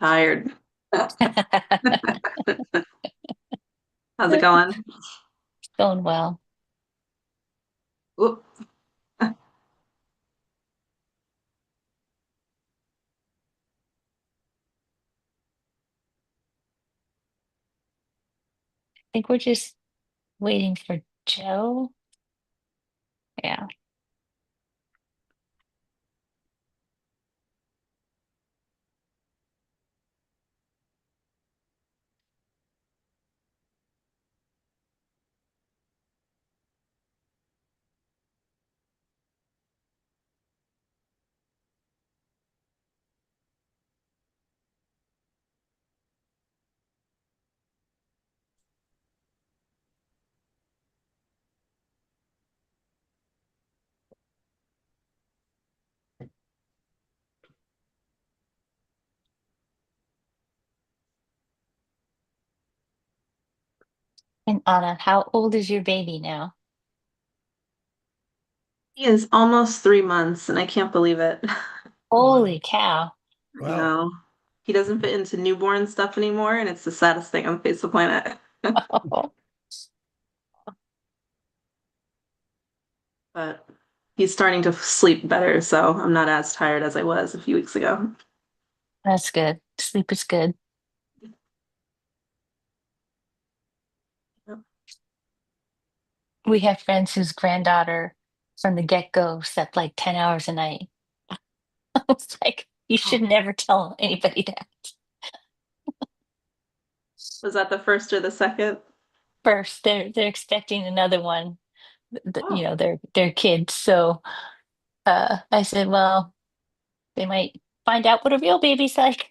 Tired. How's it going? Going well. Oop. I think we're just waiting for Joe. Yeah. And Anna, how old is your baby now? He is almost 3 months, and I can't believe it. Oh, wow. Holy cow. I Wow. know. He doesn't fit into newborn stuff anymore, and it's the saddest thing on the face of the planet. But he's starting to sleep better, so I'm not as tired as I was a few weeks ago. That's good. Sleep is good. Yep. We have friends whose granddaughter from the get-go slept like 10 hours a night. It's like, you should never tell anybody that. Was that the first or the second? First, they're expecting another one, Oh, they're kids. So I said, well, they might find out what a real baby's like.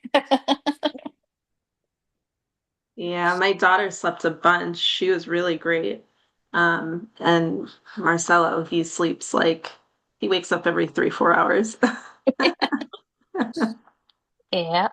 yeah, my daughter slept a bunch. She was really great. And Marcelo, he sleeps like he wakes up every 3, 4 hours. Yeah.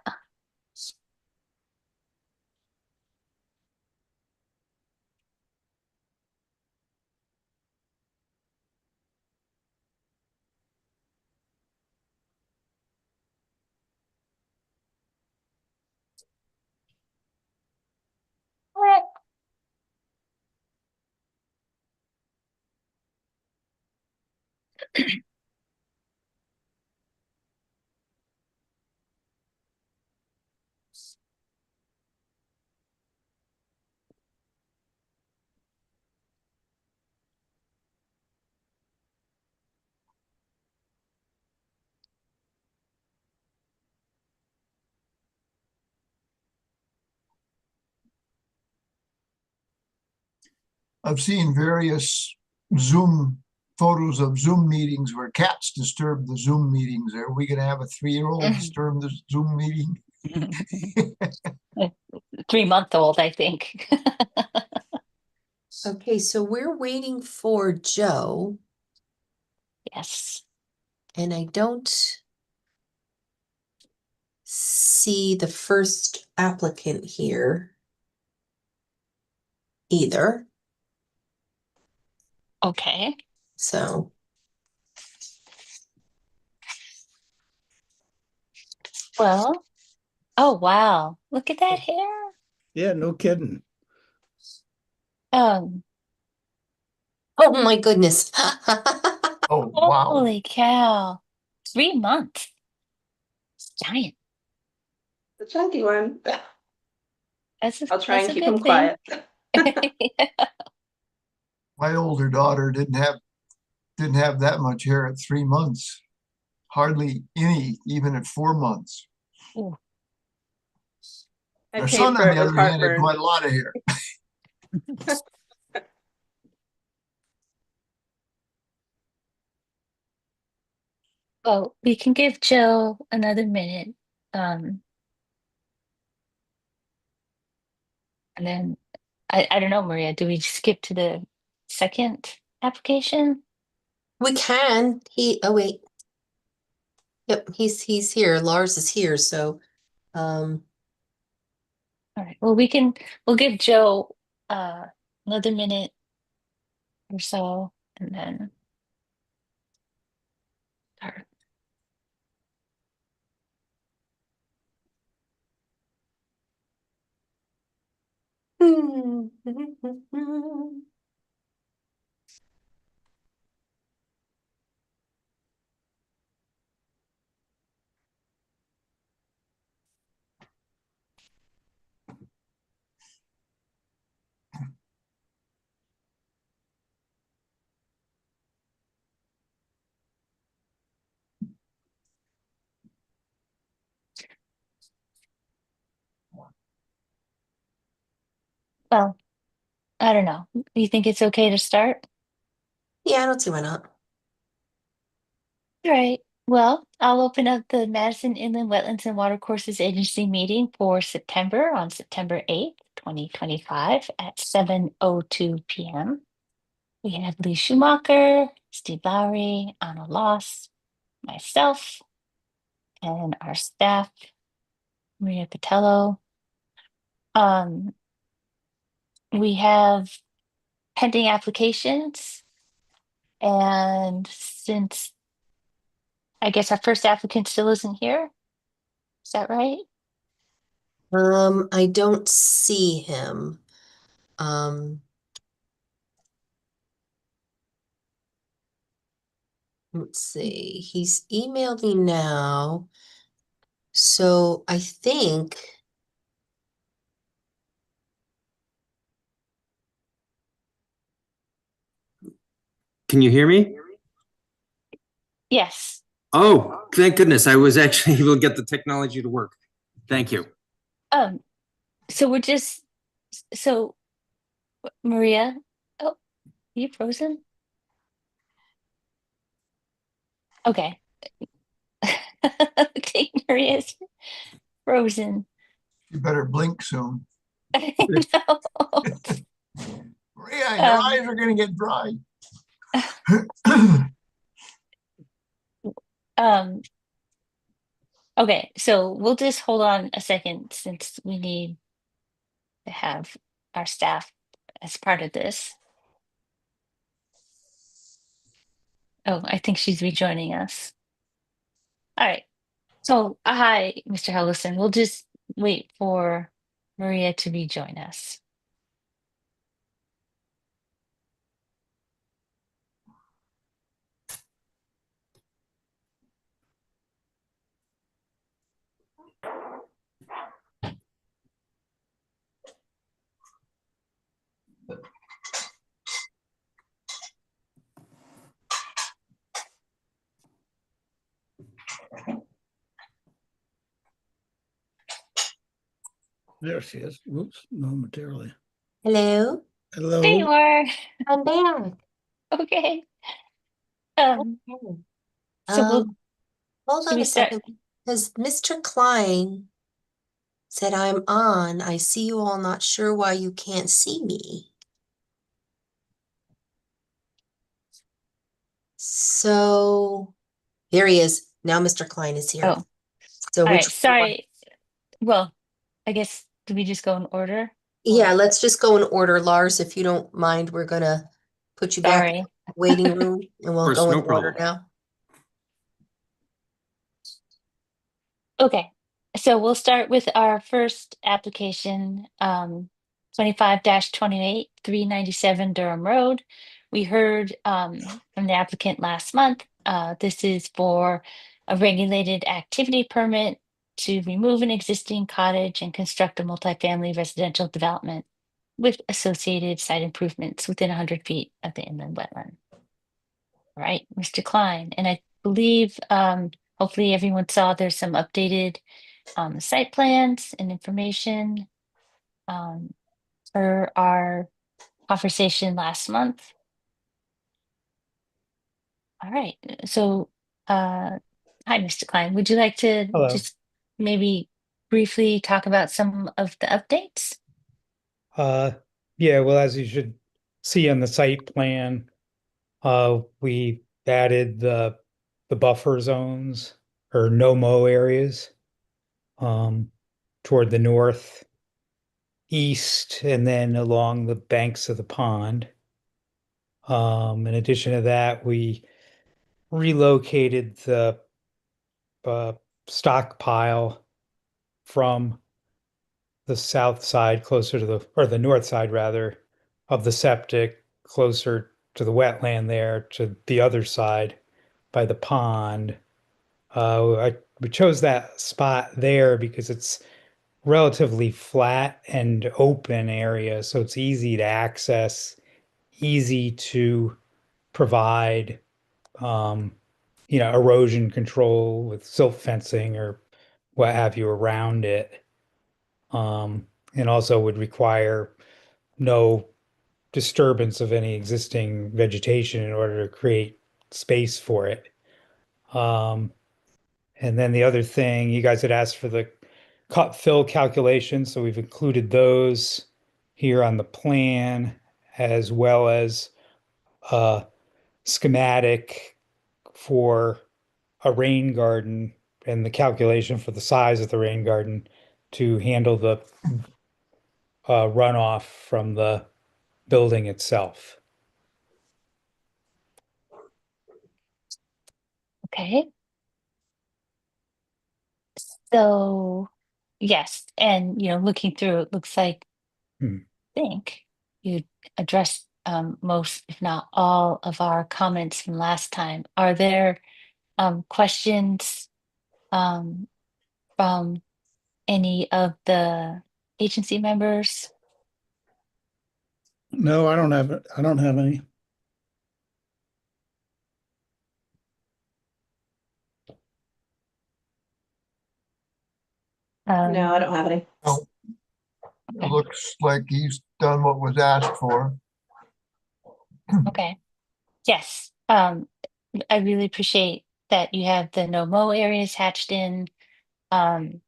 I've seen various Zoom photos of Zoom meetings where cats disturb the Zoom meetings. Are we going to have a 3-year-old disturb the Zoom meeting? A 3-month old, I think. Okay, so we're waiting for Joe, Yes. and I don't see the first applicant here either. Okay. So, Well, oh wow. Look at that hair. Yeah, no kidding. Um, oh my goodness. Oh, wow. Holy cow. 3 months. It's giant. The chunky one. I'll try That's and a keep good him thing. quiet. My older daughter didn't have that much hair at 3 months. Hardly any, even at 4 months. Ooh. I Our paid son, for on it the with other hand, had heartburn. quite a lot of hair. Well, we can give Jill another minute. Um, and then I don't know, Maria, do we skip to the second application? We can. Oh wait. Yep, he's here. Lars is here, so um All right. Well, we'll give Joe uh another minute or so and then start. Well, I don't know. You think it's okay to start? Yeah, I don't see why not. All right. Well, I'll open up the Madison Inland Wetlands and Watercourses Agency meeting for September on September 8th, 2025 at 7:02 p.m. We have Lee Schumacher, Steve Lowry, Anna Loss, myself, and our staff, Maria Patello. Um, we have pending applications, and since I guess our first applicant still isn't here, is that right? I don't see him. Um, let's see. He's emailed me now. So I think, Can you hear me? Yes. Oh, thank goodness. I was actually able to get the technology to work. Thank you. Um, so we're just so Maria. Oh, are you frozen? Okay. Okay, Maria's frozen. You better blink soon. No. Maria, your Um, eyes are gonna get dry. um, okay, so we'll just hold on a second since we need to have our staff as part of this. Oh, I think she's rejoining us. All right. So, hi, Mr. Hellison. We'll just wait for Maria to rejoin us. There she is. Whoops, momentarily. hello? There you Hello. are. I'm back. Okay. Um, Okay. so we'll Hold should on we a start? second, because Mr. Klein said I'm on. I see you all, not sure why you can't see me. So there he is. Now Mr. Klein is here. Oh, So all which right. one? Sorry. Well, I guess do we just go in order? Yeah, Or let's just go in order, Lars, if you don't mind. We're gonna put you back in sorry. the waiting room and Of we'll course, go in no order problem. now. Okay. So we'll start with our first application, 25-28, 397 Durham Road. We heard from the applicant last month. This is for a regulated activity permit to remove an existing cottage and construct a multifamily residential development with associated site improvements within 100 feet of the inland wetland. All right, Mr. Klein. And I believe hopefully everyone saw there's some updated site plans and information um, for our conversation last month. All right. So, hi, Mr. Klein. Would you like to Hello. just maybe briefly talk about some of the updates? Uh, yeah, well, as you should see on the site plan, we added the buffer zones or no mow areas um, toward the north, east, and then along the banks of the pond. In addition to that, we relocated the uh, stockpile from the south side closer to or the north side rather, of the septic, closer to the wetland there, to the other side by the pond. We chose that spot there because it's relatively flat and open area, so it's easy to access, easy to provide, um, erosion control with silt fencing or what have you around it. And also would require no disturbance of any existing vegetation in order to create space for it. Um, and then the other thing, you guys had asked for the cut fill calculation, so we've included those here on the plan, as well as a schematic for a rain garden and the calculation for the size of the rain garden to handle the runoff from the building itself. Okay. So, yes, and looking through, it looks like Hmm. I think you addressed most, if not all, of our comments from last time. Are there questions um, from any of the agency members? No, I don't have any. No, I don't have any. No, it looks like he's done what was asked for. Okay. Yes. I really appreciate that you have the no mow areas hatched in. Um,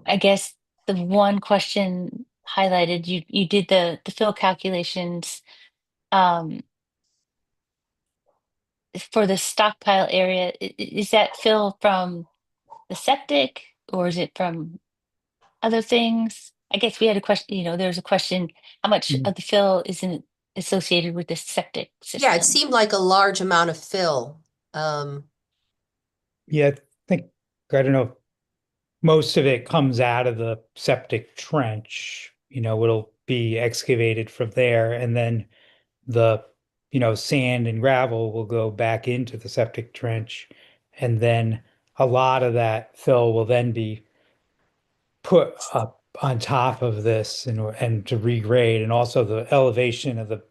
I guess the one question highlighted, you did the fill calculations um for the stockpile area. Is that fill from the septic or is it from other things? I guess we had a question, there's a question, how much Mm. of the fill isn't associated with the septic Yeah, it system? seemed like a large amount of fill. Yeah, I think, I don't know, most of it comes out of the septic trench. It'll be excavated from there, and then the, sand and gravel will go back into the septic trench. And then a lot of that fill will then be put up on top of this and to regrade. And also the elevation of the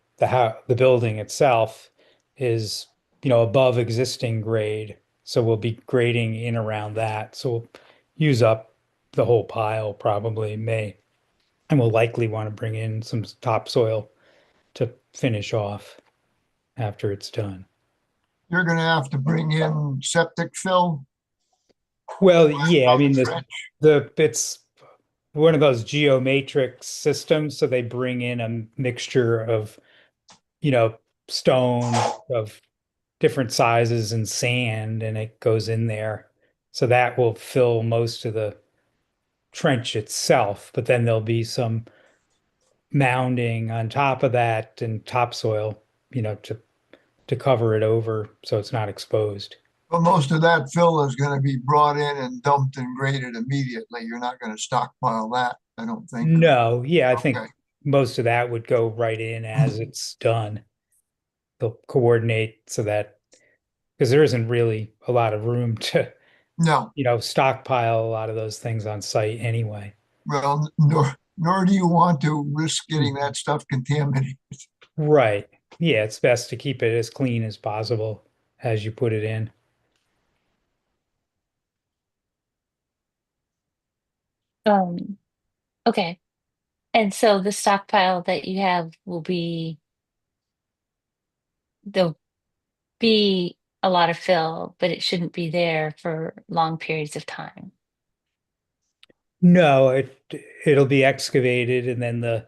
building itself is, above existing grade. So we'll be grading in around that. So we'll use up the whole pile probably May. And we'll likely want to bring in some topsoil to finish off after it's done. You're gonna have to bring in septic fill. Well, yeah, I mean, Trench. it's one of those geomatrix systems, so they bring in a mixture of, you know, stone of different sizes and sand, and it goes in there. So that will fill most of the trench itself, but then there'll be some mounding on top of that and topsoil, to cover it over so it's not exposed. But most of that fill is gonna be brought in and dumped and graded immediately. You're not gonna stockpile that, I don't think. No, yeah, I think Okay. most of that would go right in as it's done. They'll coordinate so that, because there isn't really a lot of room to, No, stockpile a lot of those things on site anyway. well, nor do you want to risk getting that stuff contaminated. Right. Yeah, it's best to keep it as clean as possible as you put it in. Um, okay. And so the stockpile that you have there'll be a lot of fill, but it shouldn't be there for long periods of time. No, it'll be excavated and then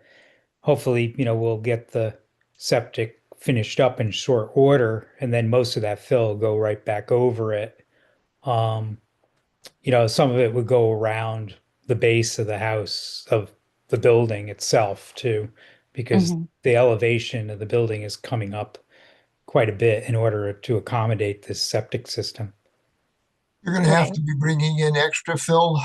hopefully, we'll get the septic finished up in short order and then most of that fill will go right back over it. Um, some of it would go around the base of the house of the building itself too, because Mhm. the elevation of the building is coming up quite a bit in order to accommodate this septic system. You're gonna have Right. to be bringing in extra fill.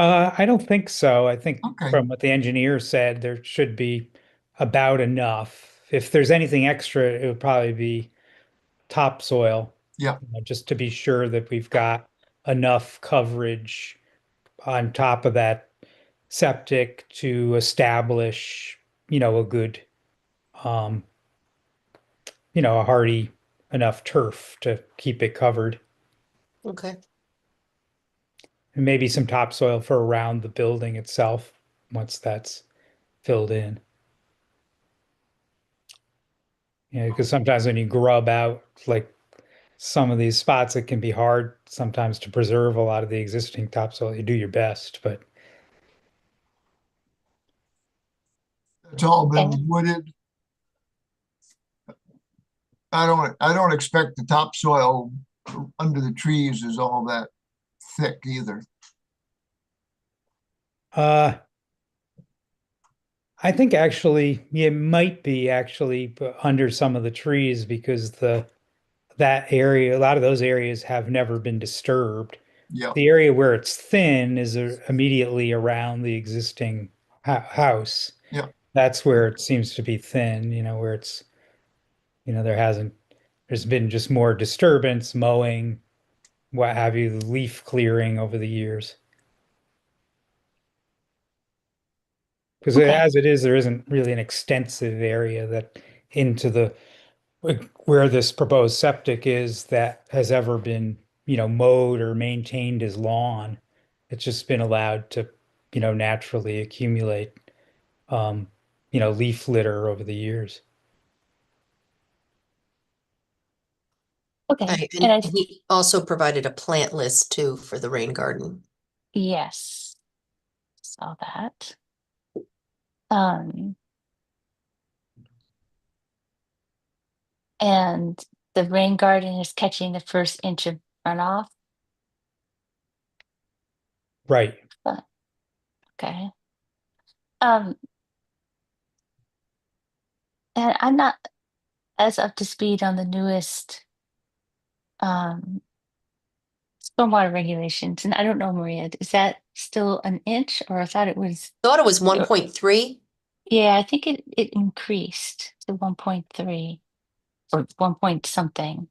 I don't think so. I think Okay. from what the engineer said, there should be about enough. If there's anything extra, it would probably be topsoil. Yeah. Just to be sure that we've got enough coverage on top of that septic to establish, a good, um, a hardy enough turf to keep it covered. Okay. And maybe some topsoil for around the building itself once that's filled in. Yeah, because sometimes when you grub out like some of these spots, it can be hard sometimes to preserve a lot of the existing topsoil. You do your best, but It's all Okay. been wooded. I don't expect the topsoil under the trees is all that thick either. uh I think actually it might be actually under some of the trees because the that area, a lot of those areas have never been disturbed. Yeah, The area where it's thin is immediately around the existing house. yeah. That's where it seems to be thin, where it's, there's been just more disturbance, mowing, what have you, leaf clearing over the years. Because Okay. as it is, there isn't really an extensive area that into the where this proposed septic is that has ever been, mowed or maintained as lawn. It's just been allowed to, naturally accumulate, um, leaf litter over the years. Okay. Right, And and he also provided a plant list too for the rain garden. yes, saw that. Um, and the rain garden is catching the first inch of runoff. Right. Okay. Um, and I'm not as up to speed on the newest um stormwater regulations, and I don't know, Maria, is that still an inch, or I thought it was? Thought it was 1.3. Yeah, I think it increased to 1.3 or 1 point something.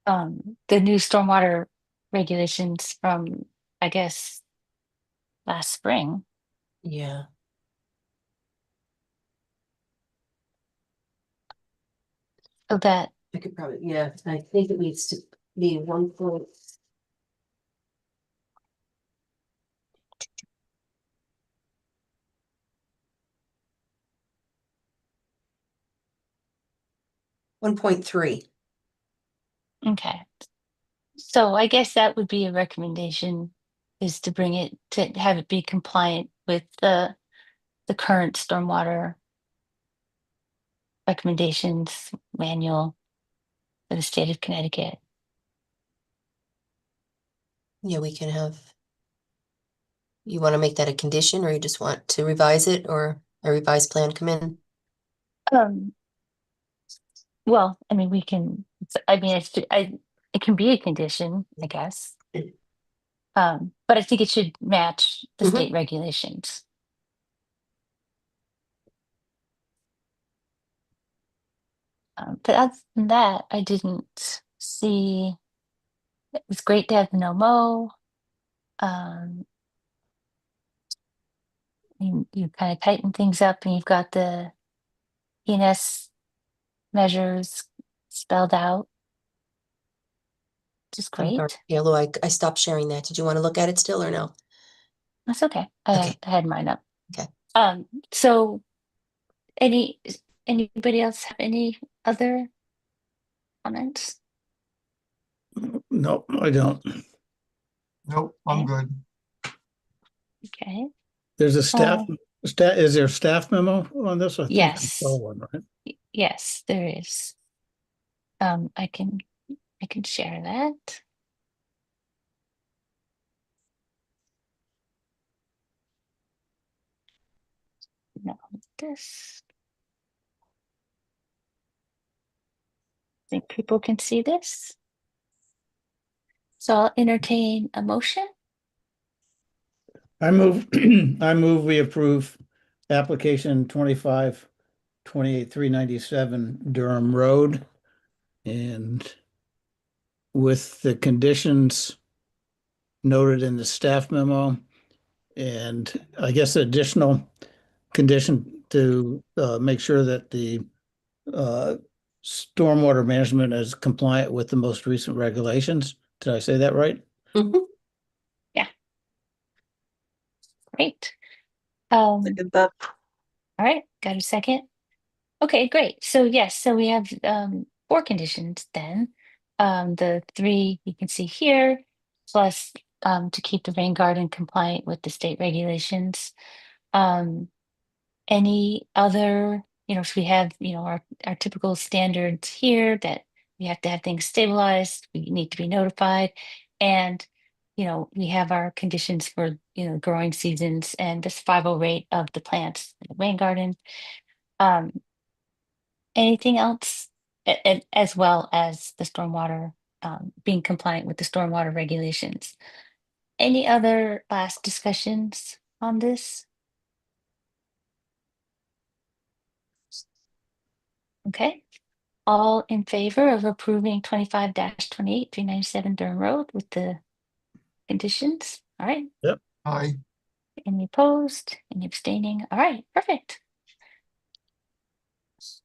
The new stormwater regulations from, I guess, last spring. Yeah. So that, I could probably, yeah, I think it needs to be 1. 1.3. okay. So I guess that would be a recommendation, is to bring it, to have it be compliant with the current stormwater recommendations manual for the state of Connecticut. Yeah, we can have. You want to make that a condition, or you just want to revise it, or a revised plan come in? Um, well, I mean, I mean, it can be a condition, I guess. But I think it should match the Mhm. state regulations. But other than that, I didn't see, it was great to have the no mow. Um, you kind of tighten things up and you've got the ENS measures spelled out, which is I'm sorry, great. yeah, Lou, I stopped sharing that. Did you want to look at it still or no? That's okay. I Okay. had mine up. Okay. So any anybody else have any other comments? No, I don't. Nope, I'm good. Okay. There's a Uh, is there a staff memo on this? I think I saw yes. one, right? Yes, there is. I can share that. No, this. Think people can see this? So I'll entertain a motion. I move, I move we approve application 25-28-397 Durham Road. And with the conditions noted in the staff memo, and I guess additional condition to make sure that the stormwater management is compliant with the most recent regulations. Did I say that right? Mhm. Great. Look at that. All right, got a second? Okay, great. So yes, so we have 4 conditions then. The 3 you can see here, plus to keep the rain garden compliant with the state regulations. Any other, so we have, our typical standards here that we have to have things stabilized, we need to be notified, and we have our conditions for growing seasons and the survival rate of the plants in the rain garden. Um, Anything else, as well as the stormwater, being compliant with the stormwater regulations? Any other last discussions on this? Okay, all in favor of approving 25-28-397 Durham Road with the conditions? All right, I, any opposed, any abstaining? All right, perfect.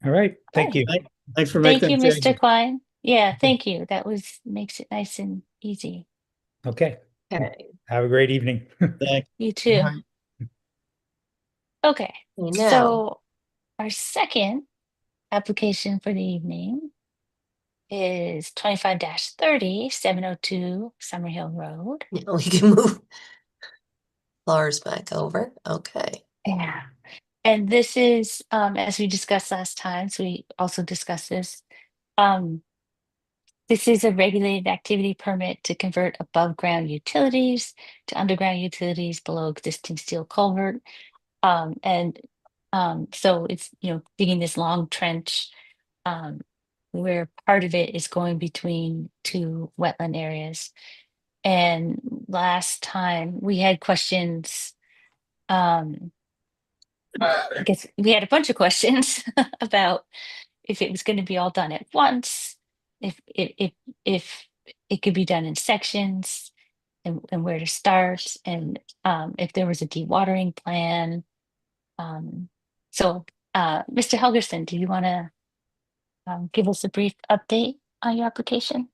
All right, thank Okay. you. Thanks for Thank making you, that Mr. change. Klein. Yeah, thank you. That makes it nice and easy. Okay, Okay. have a great evening. Thanks. You too. I, Okay, Okay, now, so our second application for the evening is 25-30, 702 Summerhill Road. now we can move Lars back over. Okay. Yeah. And this is, as we discussed last time, so we also discussed this. This is a regulated activity permit to convert above ground utilities to underground utilities below existing steel culvert. And so it's, digging this long trench, where part of it is going between 2 wetland areas. And last time we had questions, I guess we had a bunch of questions about if it was going to be all done at once, if it could be done in sections, and where to start, and if there was a dewatering plan. So Mr. Helgerson, do you want to give us a brief update on your application?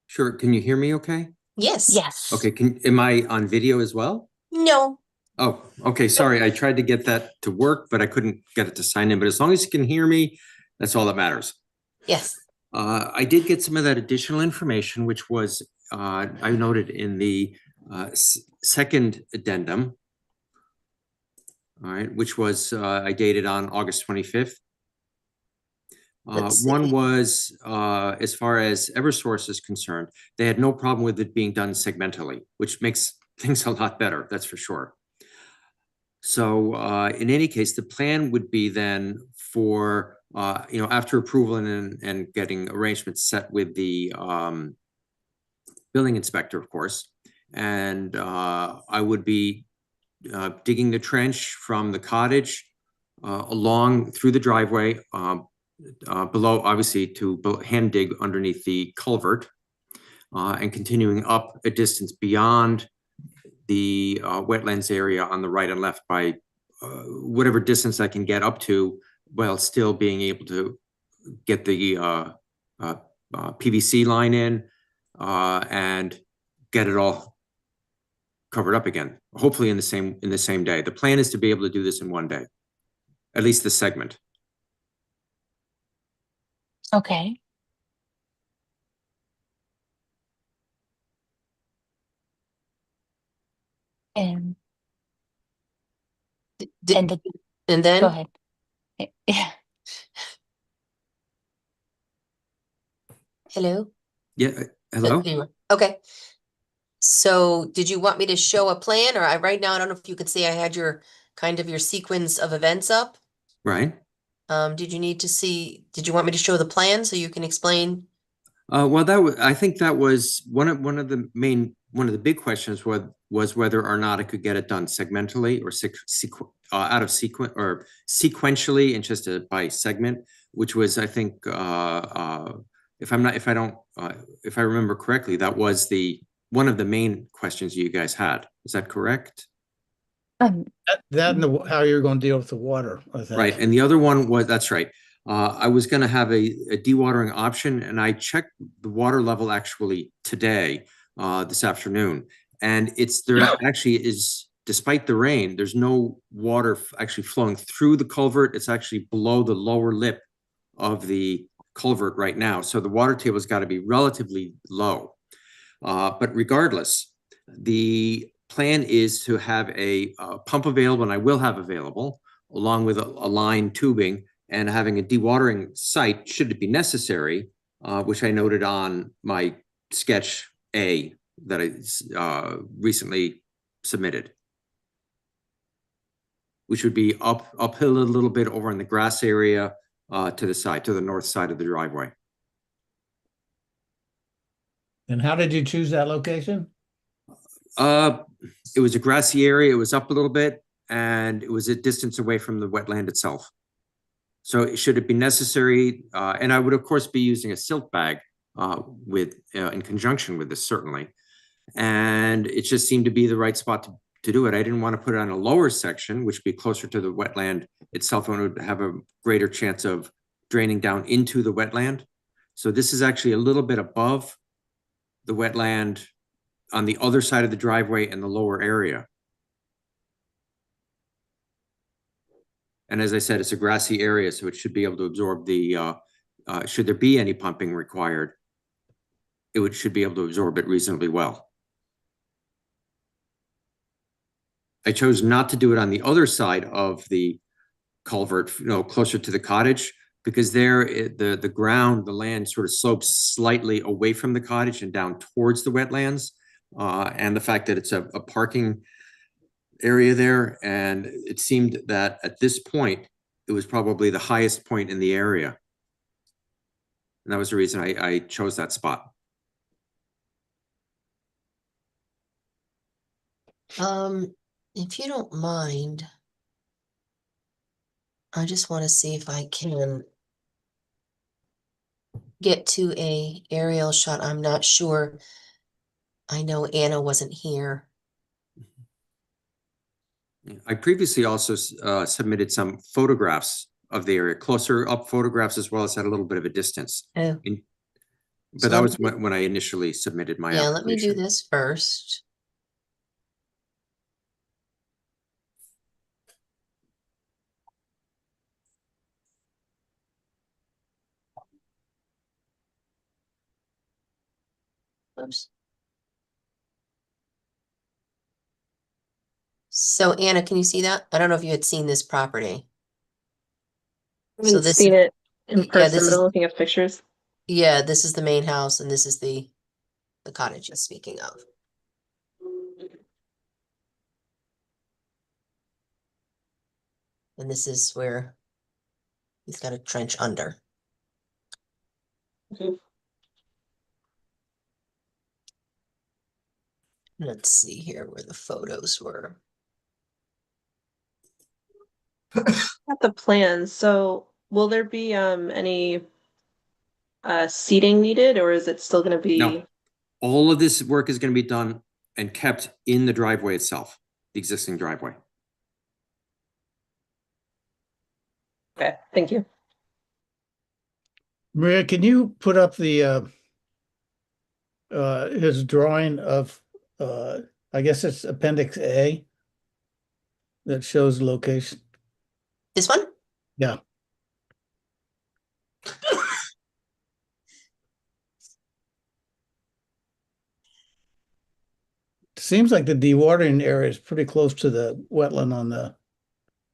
Sure. Can you hear me okay? Yes. Yes. Okay, am I on video as well? No. Oh, okay, sorry. I tried to get that to work, but I couldn't get it to sign in. But as long as you can hear me, that's all that matters. Yes. I did get some of that additional information, which was I noted in the second addendum. All right, which was I dated on August 25th. Let's One see. was as far as Eversource is concerned, they had no problem with it being done segmentally, which makes things a lot better, that's for sure. So in any case, the plan would be then for, after approval and getting arrangements set with the building inspector, of course, and I would be digging the trench from the cottage along through the driveway below, obviously, to hand dig underneath the culvert and continuing up a distance beyond the wetlands area on the right and left by whatever distance I can get up to, while still being able to get the PVC line in and get it all covered up again, hopefully in the same day. The plan is to be able to do this in one day, at least the segment. Okay. And Did, the and then? go ahead. Yeah. Hello? Yeah, hello? There you are. Okay. So did you want me to show a plan, or right now, I don't know if you could see, I had your kind of your sequence of events up. Right. Did you want me to show the plan so you can explain? Well, I think that was one of the big questions was whether or not I could get it done segmentally or out of sequence or sequentially and just by segment, which was, I think, if I remember correctly, that was one of the main questions you guys had. Is that correct? That and how you're going to deal with the water, I think. Right, and the other one was, that's right. I was going to have a dewatering option, and I checked the water level actually today, this afternoon, and there actually is, despite the rain, there's no water actually flowing through the culvert. It's actually below the lower lip of the culvert right now, so the water table's got to be relatively low. But regardless, the plan is to have a pump available, and I will have available, along with a line tubing, and having a dewatering site should it be necessary, which I noted on my sketch A that I recently submitted, which would be uphill a little bit over in the grass area to the north side of the driveway. And how did you choose that location? It was a grassy area. It was up a little bit, and it was a distance away from the wetland itself. So should it be necessary, and I would of course be using a silt bag in conjunction with this, certainly. And it just seemed to be the right spot to do it. I didn't want to put it on a lower section, which would be closer to the wetland itself and would have a greater chance of draining down into the wetland. So this is actually a little bit above the wetland on the other side of the driveway in the lower area. And as I said, it's a grassy area, so it should be able to absorb should there be any pumping required, should be able to absorb it reasonably well. I chose not to do it on the other side of the culvert, closer to the cottage, because there, the ground, the land sort of slopes slightly away from the cottage and down towards the wetlands. And the fact that it's a parking area there, and it seemed that at this point it was probably the highest point in the area, and that was the reason I chose that spot. If you don't mind, I just want to see if I can get to a aerial shot. I'm not sure. I know Anna wasn't here. I previously also submitted some photographs of the area, closer up photographs, as well as at a little bit of a distance. Oh. But So that was when I initially submitted my application. let me do this first. Oops. So Anna, can you see that? I don't know if you had seen this property. I haven't seen it in yeah, person, this but is- I'm looking at pictures. Yeah, this is the main house and this is the cottage I'm speaking of. And this is where he's got a trench under. Mhm. Let's see here where the photos were. At the plans, so will there be any seating needed, or is it still gonna be? No. All of this work is going to be done and kept in the driveway itself, the existing driveway. Okay, thank you. Maria, can you put up the his drawing of I guess it's Appendix A that shows location? This one? Yeah. Seems like the dewatering area is pretty close to the wetland on the,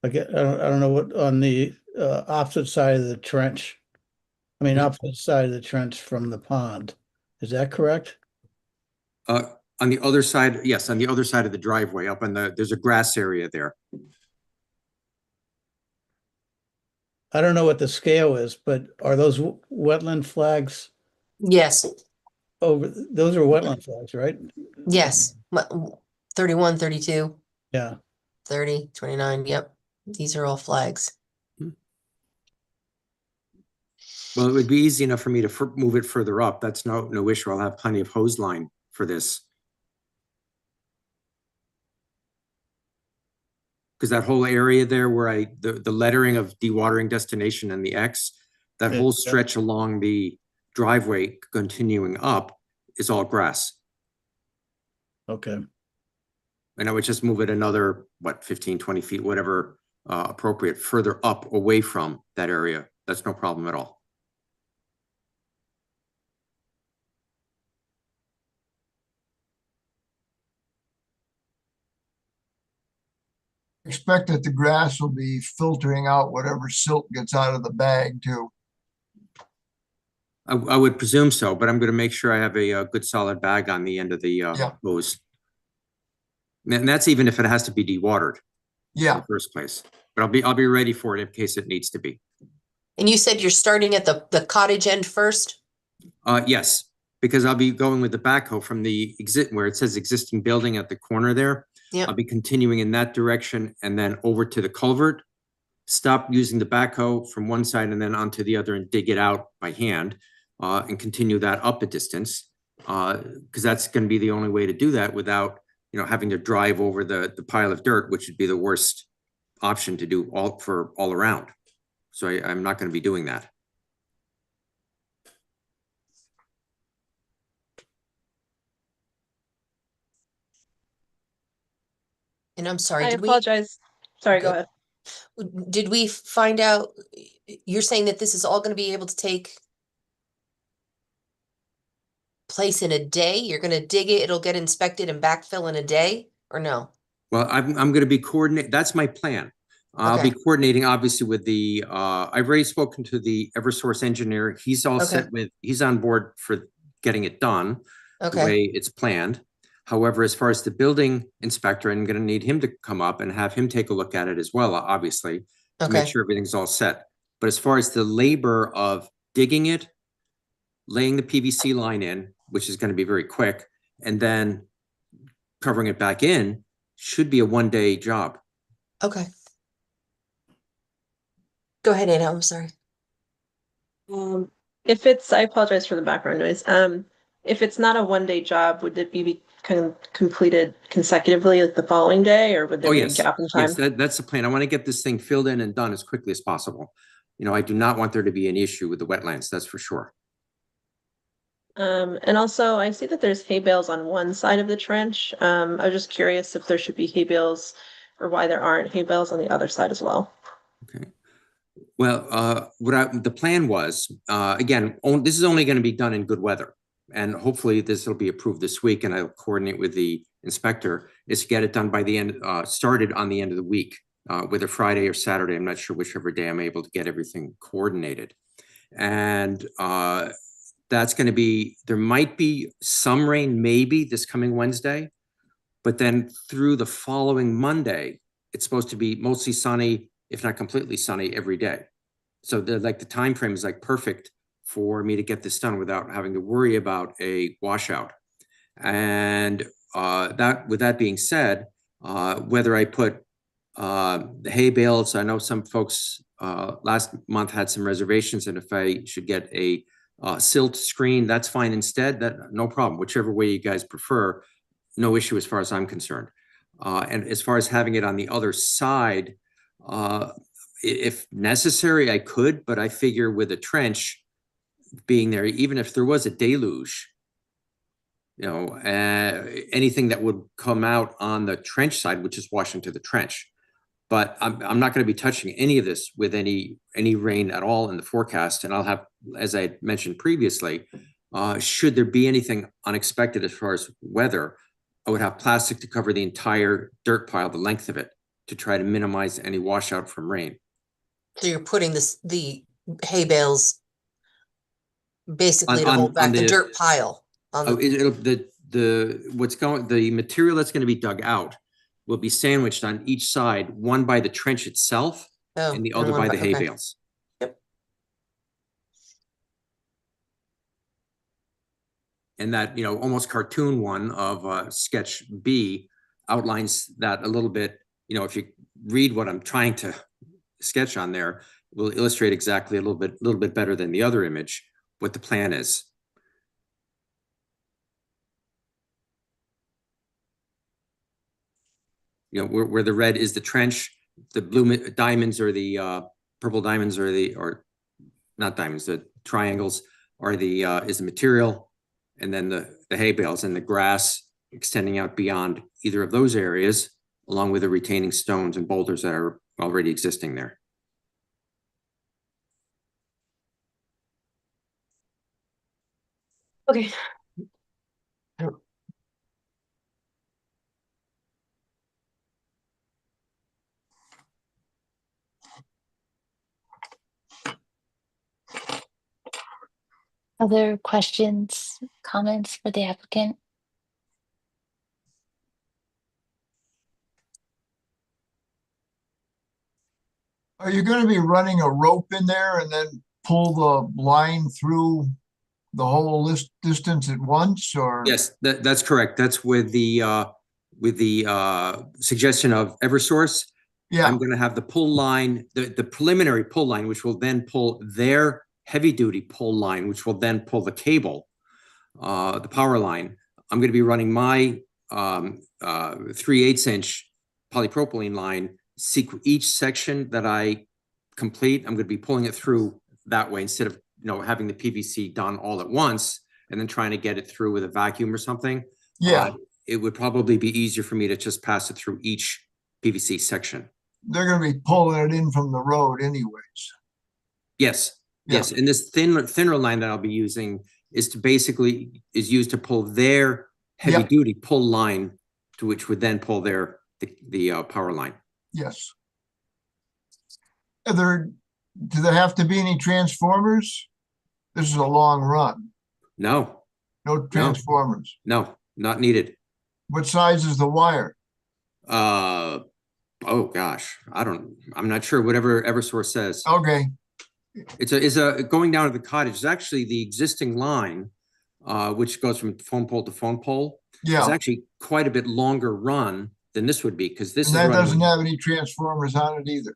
like, I don't know what, on the opposite side of the trench. I mean, opposite side of the trench from the pond. Is that correct? On the other side, yes, on the other side of the driveway, there's a grass area there. I don't know what the scale is, but are those wetland flags Yes, Over, those are wetland flags, right? yes. 31, 32, Yeah, 30, 29. Yep. These are all flags. Well, it would be easy enough for me to move it further up. That's no issue. I'll have plenty of hose line for this. Because that whole area there where the lettering of dewatering destination and the X, that Yeah, whole yeah. stretch along the driveway continuing up is all grass. Okay. And I would just move it another, what, 15, 20 feet, whatever appropriate, further up away from that area. That's no problem at all. Expect that the grass will be filtering out whatever silt gets out of the bag too. I would presume so, but I'm going to make sure I have a good solid bag on the end of the Yeah. hose. And that's even if it has to be dewatered in Yeah, the first place. But I'll be ready for it in case it needs to be. And you said you're starting at the cottage end first? Yes, because I'll be going with the backhoe from the where it says existing building at the corner there. Yep. I'll be continuing in that direction and then over to the culvert, stop using the backhoe from one side and then onto the other and dig it out by hand and continue that up a distance. Because that's going to be the only way to do that without, having to drive over the pile of dirt, which would be the worst option to do all around. So I'm not going to be doing that. And I'm sorry, I did we, apologize. Sorry, go Go- ahead. did we find out, you're saying that this is all going to be able to take place in a day? You're going to dig it, it'll get inspected and backfill in a day, or no? Well, I'm going to be coordinating. That's my plan. I'll be Okay. coordinating obviously with I've already spoken to the Eversource engineer. He's all set he's on board for getting it done the Okay, way it's planned. However, as far as the building inspector, I'm going to need him to come up and have him take a look at it as well, obviously, to make okay, sure everything's all set. But as far as the labor of digging it, laying the PVC line in, which is going to be very quick, and then covering it back in, should be a one-day job. okay. Go ahead, Anna, I'm sorry. If I apologize for the background noise. If it's not a one-day job, would it be completed consecutively, like the following day, or would there Oh, be a yes. gap in time? Yes, that's the plan. I want to get this thing filled in and done as quickly as possible. I do not want there to be an issue with the wetlands, that's for sure. And also, I see that there's hay bales on one side of the trench. I was just curious if there should be hay bales or why there aren't hay bales on the other side as well. Okay. Well, the plan was, again, this is only going to be done in good weather. And hopefully this will be approved this week, and I'll coordinate with the inspector, is to get it done by the end, started on the end of the week, whether Friday or Saturday. I'm not sure whichever day I'm able to get everything coordinated. And that's going to be, there might be some rain maybe this coming Wednesday, but then through the following Monday, it's supposed to be mostly sunny, if not completely sunny, every day. So the time frame is perfect for me to get this done without having to worry about a washout. And with that being said, whether I put the hay bales, I know some folks last month had some reservations, and if I should get a silt screen, that's fine instead. No problem, whichever way you guys prefer. No issue as far as I'm concerned. And as far as having it on the other side, if necessary, I could, but I figure with a trench being there, even if there was a deluge, anything that would come out on the trench side would just wash into the trench. But I'm not going to be touching any of this with any rain at all in the forecast. And I'll have, as I mentioned previously, should there be anything unexpected as far as weather, I would have plastic to cover the entire dirt pile, the length of it, to try to minimize any washout from rain. So you're putting the hay bales basically to On hold back the the dirt pile on the, the material that's going to be dug out will be sandwiched on each side, one by the trench itself and the other by the hay bales. Yep. And that, almost cartoon one of sketch B outlines that a little bit. If you read what I'm trying to sketch on there, it will illustrate exactly a little bit better than the other image what the plan is. Where the red is the trench, the blue diamonds or the purple diamonds or not diamonds, the triangles are is the material, and then the hay bales and the grass extending out beyond either of those areas, along with the retaining stones and boulders that are already existing there. Okay. Other questions, comments for the applicant? Are you going to be running a rope in there and then pull the line through the whole distance at once, or? Yes, that's correct. That's with the suggestion of Eversource. Yeah, I'm going to have the pull line, the preliminary pull line, which will then pull their heavy duty pull line, which will then pull the cable, the power line. I'm going to be running my 3/8 inch polypropylene line. Each section that I complete, I'm going to be pulling it through that way instead of having the PVC done all at once and then trying to get it through with a vacuum or something. yeah. It would probably be easier for me to just pass it through each PVC section. They're going to be pulling it in from the road anyways. Yes, Yeah. yes. And this thinner line that I'll be using is used to pull their heavy Yep. duty pull line, to which would then pull the power line. Yes. Do there have to be any transformers? This is a long run. No, No transformers. no, not needed. What size is the wire? Oh gosh, I'm not sure. Whatever Eversource says. Okay, It's going down to the cottage. It's actually the existing line, which goes from phone pole to phone pole. It's yeah. actually quite a bit longer run than this would be, because this And is that running. doesn't have any transformers on it either.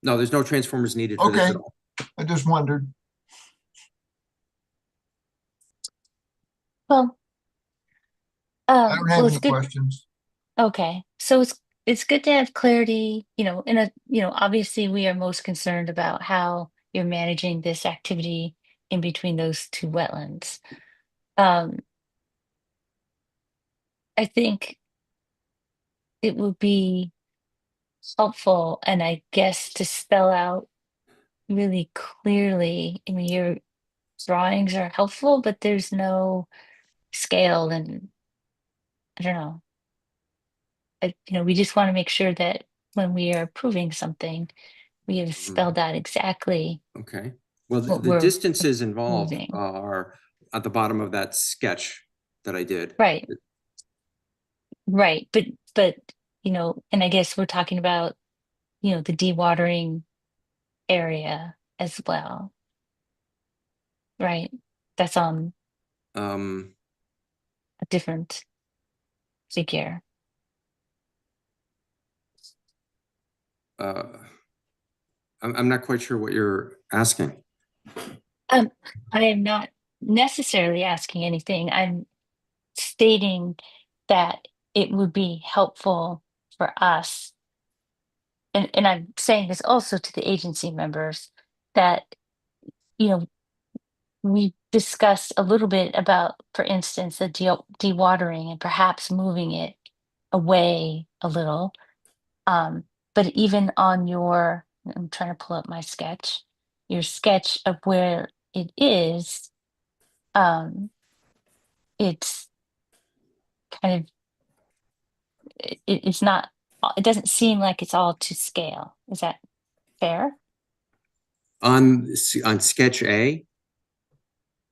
No, there's no transformers needed for this Okay. at all. I just wondered. Well, I don't have well, any it's good. questions. Okay, so it's good to have clarity, obviously we are most concerned about how you're managing this activity in between those two wetlands. I think it would be helpful, and I guess to spell out really clearly, I mean, your drawings are helpful, but there's no scale, and I don't know. We just want to make sure that when we are approving something, we have spelled out exactly Okay. Well, what the we're distances involved approving. are at the bottom of that sketch that I did. Right, right. But, and I guess we're talking about, the dewatering area as well. Right. That's on Um, a different figure. uh, I'm not quite sure what you're asking. I am not necessarily asking anything. I'm stating that it would be helpful for us, and I'm saying this also to the agency members, that, you know, we discussed a little bit about, for instance, the dewatering and perhaps moving it away a little. But even on I'm trying to pull up my sketch, your sketch of where it is, it's kind of, it's not, it doesn't seem like it's all to scale. Is that fair? On sketch A,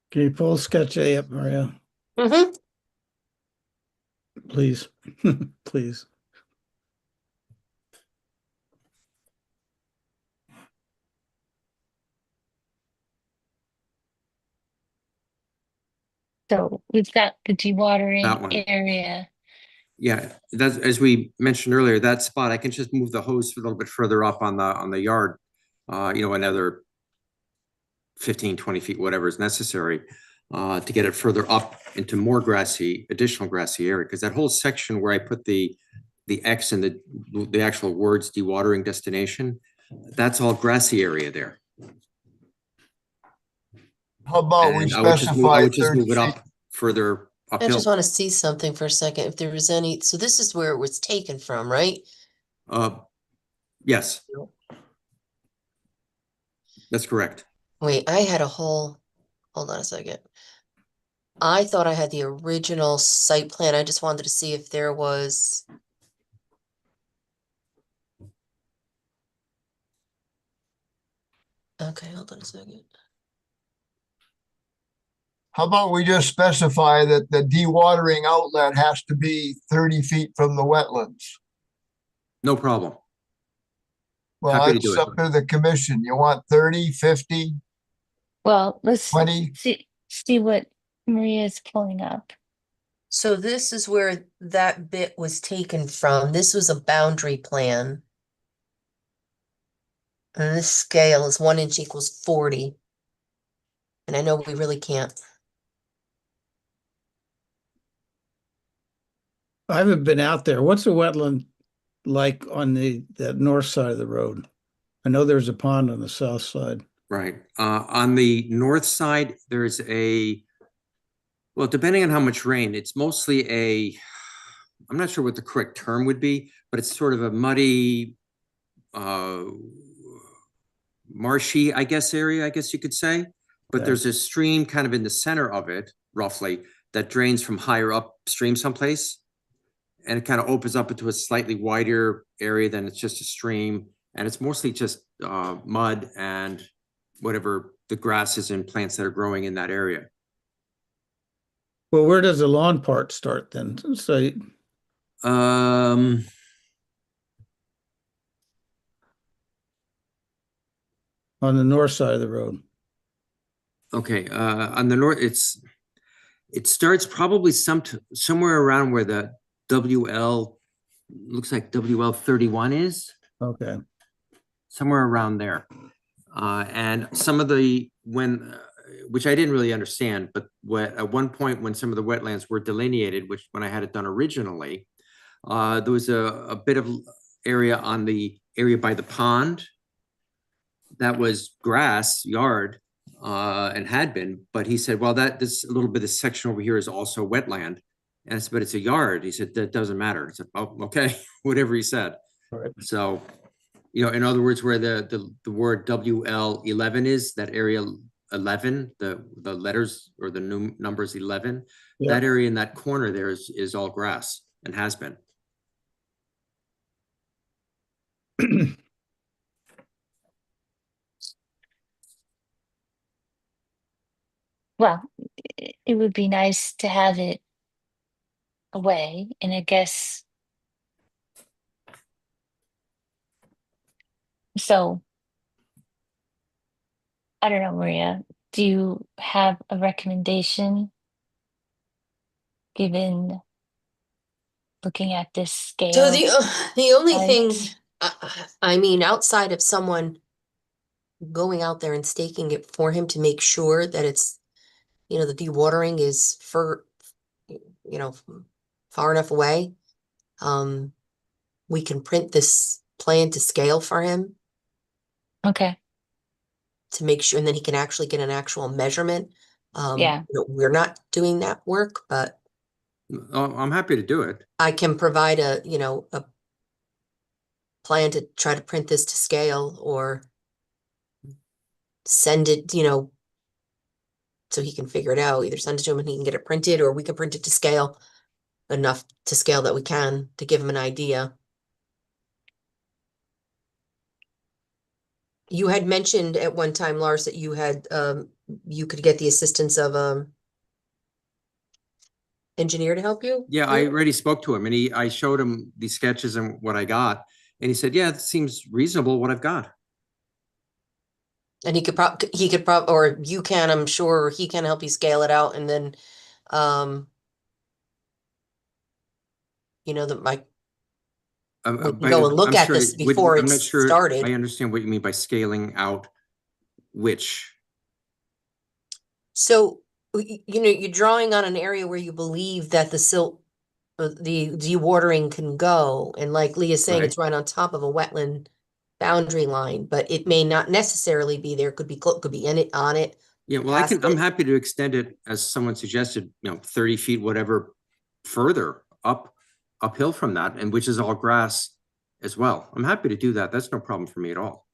Can you pull sketch A up, Maria, Mm-hmm. please? Please. So we've got the dewatering That one. area. Yeah, that's, as we mentioned earlier, that spot, I can just move the hose a little bit further up on the yard, another 15, 20 feet, whatever is necessary, to get it further up into more additional grassy area. Because that whole section where I put the X and the actual words dewatering destination, that's all grassy area there. How about we And I would just move, I specify would just 30 move it feet? up further I uphill. just want to see something for a second. If there was any, so this is where it was taken from, right? Yes, that's correct. Wait, I had a whole, hold on a second. I thought I had the original site plan. I just wanted to see if there was. Okay, hold on a second. How about we just specify that the dewatering outlet has to be 30 feet from the wetlands? No problem. Well, Happy to that's do it. up to the commission. You want 30, 50, Well, let's 20? see what Maria is pulling up. So this is where that bit was taken from. This was a boundary plan. And this scale is 1 inch equals 40. And I know we really can't. I haven't been out there. What's the wetland like on the north side of the road? I know there's a pond on the south side. Right. On the north side, there's well, depending on how much rain, it's mostly I'm not sure what the correct term would be, but it's sort of a muddy, marshy, I guess, area, I guess you could say. But Okay. there's a stream kind of in the center of it, roughly, that drains from higher upstream someplace. And it kind of opens up into a slightly wider area than it's just a stream. And it's mostly just mud and whatever the grasses and plants that are growing in that area. Well, where does the lawn part start then? So Um, on the north side of the road. okay, on the north, it starts probably somewhere around where the WL looks like WL 31 is, Okay. somewhere around there. And some of which I didn't really understand, but at one point when some of the wetlands were delineated, which when I had it done originally, there was a bit of area on the area by the pond that was grass yard, and had been, but he said, well, this a little bit of this section over here is also wetland. And I said, but it's a yard. He said, that doesn't matter. I said, oh, okay, whatever he said. Right. So, in other words, where the word WL 11 is, that area 11, the letters or the new numbers 11, Yeah. that area in that corner there is all grass and has been. Well, it would be nice to have it away, and I guess so. I don't know, Maria. Do you have a recommendation given looking at this scale? So the only thing, Right. I mean, outside of someone going out there and staking it for him to make sure that it's, the dewatering is far enough away. We can print this plan to scale for him Okay. to make sure, and then he can actually get an actual measurement. Yeah. We're not doing that work, but I'm happy to do it. I can provide a plan to try to print this to scale or send it, so he can figure it out. Either send it to him and he can get it printed, or we can print it to scale enough to scale that we can to give him an idea. You had mentioned at one time, Lars, that you had you could get the assistance of engineer to help you? Yeah, I already spoke to him and I showed him the sketches and what I got. And he said, yeah, it seems reasonable what I've got. And he could or you can, I'm sure, he can help you scale it out, and then Um, that might, we can go and look I'm at sorry, this before I'm not it's sure started. I understand what you mean by scaling out which. So, you're drawing on an area where you believe that the silt, the dewatering can go, and like Leah's saying, Right. it's right on top of a wetland boundary line, but it may not necessarily be there, could be, could be in it, on it. Yeah, well, past I'm it. happy to extend it as someone suggested, 30 feet, whatever, further uphill from that, and which is all grass as well. I'm happy to do that. That's no problem for me at all.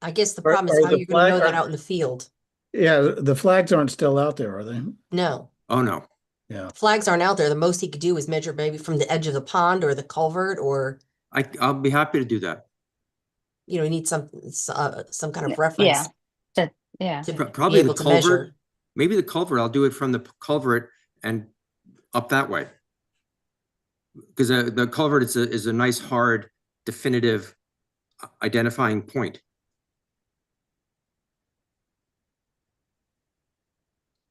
I guess the Are- problem is are how the you're gonna know flag- that out in the field. Yeah, the flags aren't still out there, are they? No, Oh, no. Yeah. flags aren't out there. The most he could do is measure maybe from the edge of the pond or the culvert, or, I'll be happy to do that. you need some kind of Yeah. reference Yeah. to be Probably the able to culvert. measure. Maybe the culvert, I'll do it from the culvert and up that way. Because the culvert is a nice, hard, definitive identifying point.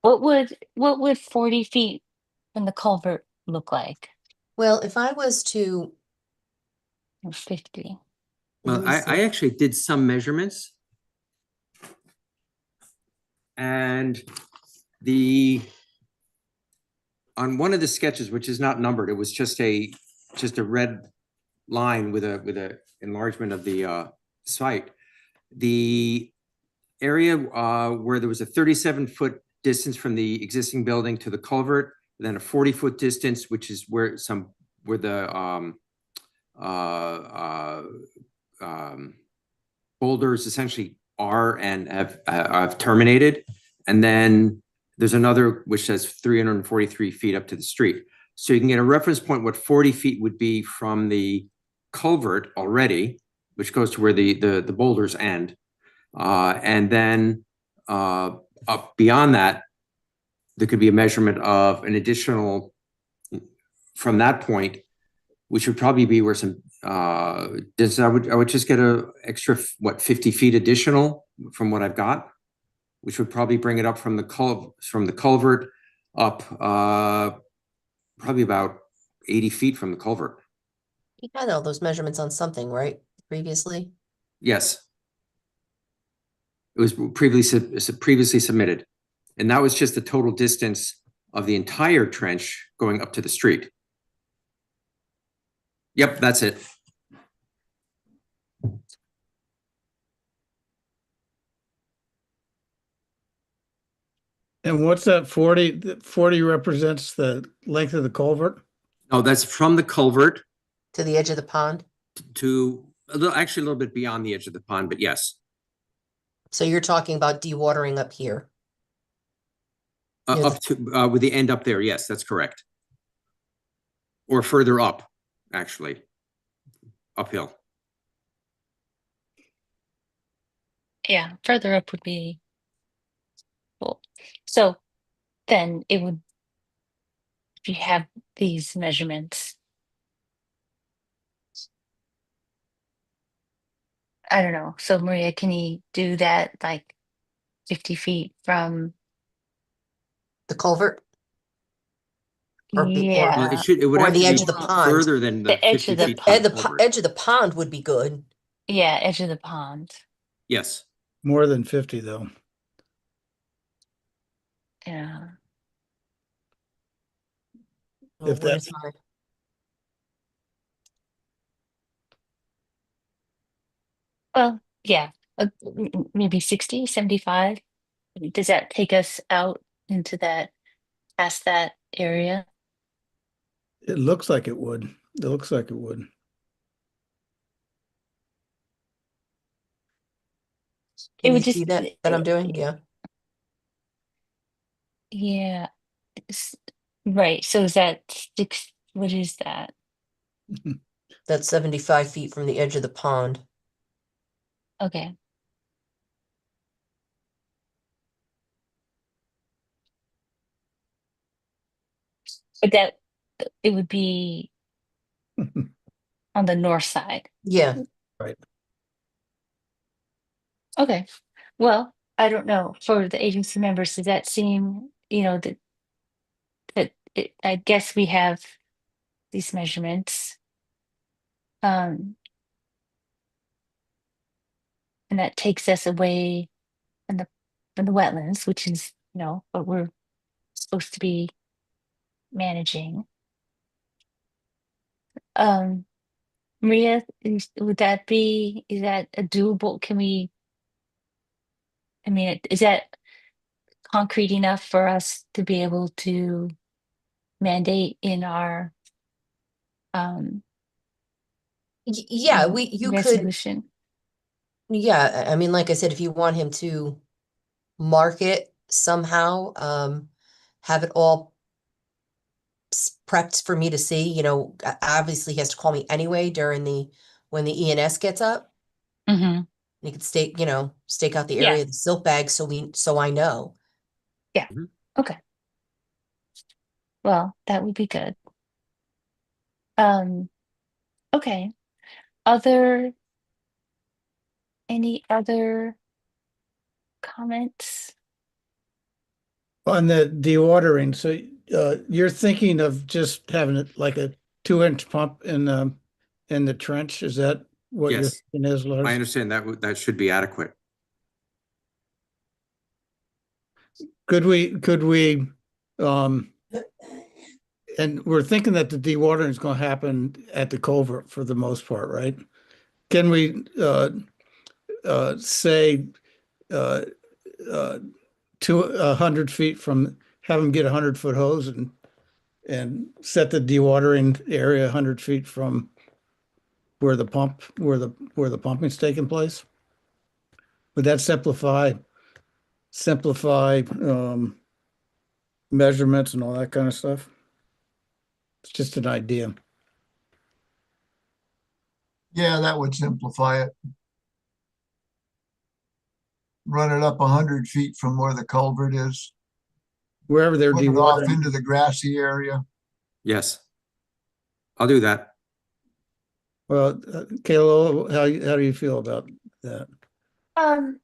What would 40 feet from the culvert look like? Well, if I was to, Or 50? let Well, me see. I actually did some measurements. And on one of the sketches, which is not numbered, it was just a red line with a enlargement of the site. The area where there was a 37-foot distance from the existing building to the culvert, then a 40-foot distance, which is where the boulders essentially are and have terminated. And then there's another which says 343 feet up to the street. So you can get a reference point what 40 feet would be from the culvert already, which goes to where the boulders end. And then up beyond that, there could be a measurement of an additional from that point, which would probably be where some I would just get a extra 50 feet additional from what I've got, which would probably bring it up from the culvert up probably about 80 feet from the culvert. You had all those measurements on something, right? Previously? Yes. It was previously submitted. And that was just the total distance of the entire trench going up to the street. Yep, that's it. And what's that 40? 40 represents the length of the culvert? Oh, that's from the culvert To the edge of the pond? to actually a little bit beyond the edge of the pond, but yes. So you're talking about dewatering up here? Yeah, Up to with the end up there, yes, that's correct. Or further up, actually, uphill. Yeah, further up would be cool. So then it would, if you have these measurements, I don't know. So Maria, can you do that like 50 feet from? The culvert? Or Well, Yeah, it would or have the to edge be of the pond. further than the the edge 50 of the feet from Ed, the the culvert. edge of the pond would be good. yeah, edge of the pond. Yes. More than 50 though. Yeah. Well, If where's that- my- Well, yeah, maybe 60, 75. Does that take us out into that, past that area? It looks like it would. It looks like it would. It Can you would see just, that I'm doing? Yeah. yeah, right. So is that six? What is that? That's 75 feet from the edge of the pond. Okay. But that it would be on the north side. Yeah. Right. Okay. Well, I don't know, for the agency members, does that seem, I guess we have these measurements. Um, and that takes us away from the wetlands, which is, what we're supposed to be managing. Um, Maria, is that a doable, is that concrete enough for us to be able to mandate in our Yeah, you could, resolution? yeah, I mean, like I said, if you want him to mark it somehow, have it all prepped for me to see, obviously he has to call me anyway when the ENS gets up. Hmm. You could stake out the Yeah, area of the silt bag so I know. yeah. Mhm. Okay. Well, that would be good. Okay. Any other comments? On the dewatering, so you're thinking of just having it like a 2-inch pump in the trench? Is that what you're Yes, thinking is, I Lars? understand that should be adequate. Could we and we're thinking that the dewatering is going to happen at the culvert for the most part, right? Can we say uh, uh, 100 feet from, have them get 100-foot hose and set the dewatering area 100 feet from where the pumping's taking place? Would that simplify measurements and all that kind of stuff? It's just an idea. Yeah, that would simplify it. Run it up 100 feet from where the culvert is, Wherever they're put it off dewatering. into the grassy area. Yes, I'll do that. Well, Kayla, how do you feel about that? Um,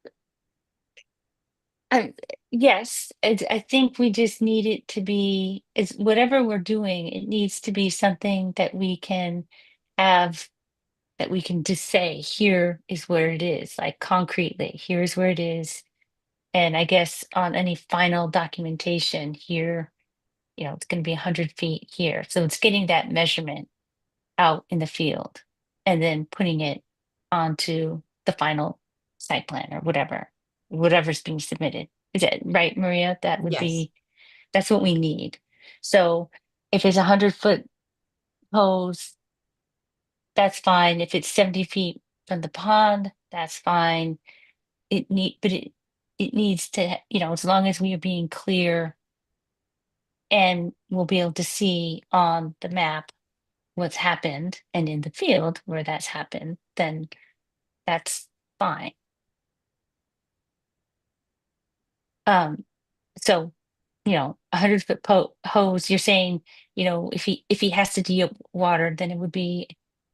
I, yes, I think we just need it to be, it's whatever we're doing, it needs to be something that we can have, that we can just say, here is where it is, like concretely, here's where it is. And I guess on any final documentation here, it's going to be 100 feet here. So it's getting that measurement out in the field and then putting it onto the final site plan or whatever's being submitted. Is that right, Maria? Yes. That's what we need. So if it's 100-foot hose, that's fine. If it's 70 feet from the pond, that's fine. But it needs to, as long as we are being clear and we'll be able to see on the map what's happened and in the field where that's happened, then that's fine. Um, so, 100-foot hose, you're saying, if he has to de-water, then it would be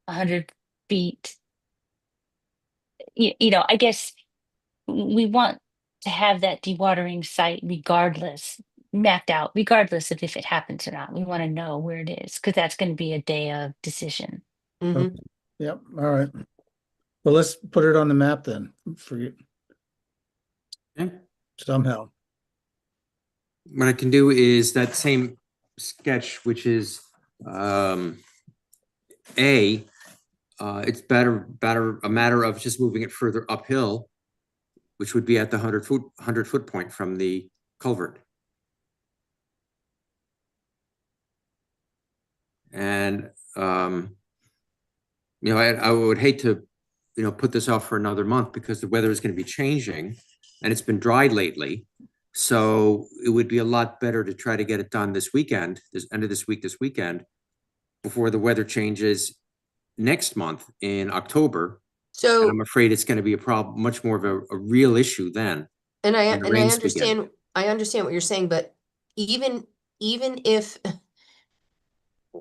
100 feet. I guess we want to have that dewatering site regardless, mapped out, regardless of if it happens or not. We want to know where it is because that's going to be a day of decision. Mm-hmm. Yep, all right. Well, let's put it on the map then for you Okay. somehow. What I can do is that same sketch, which is it's better a matter of just moving it further uphill, which would be at the 100-foot point from the culvert. And I would hate to put this off for another month because the weather is going to be changing and it's been dry lately. So it would be a lot better to try to get it done this weekend, this weekend, before the weather changes next month in October. And I'm So, afraid it's going to be a problem, much more of a real issue then. and I when the and I rains begin. understand what you're saying, but even if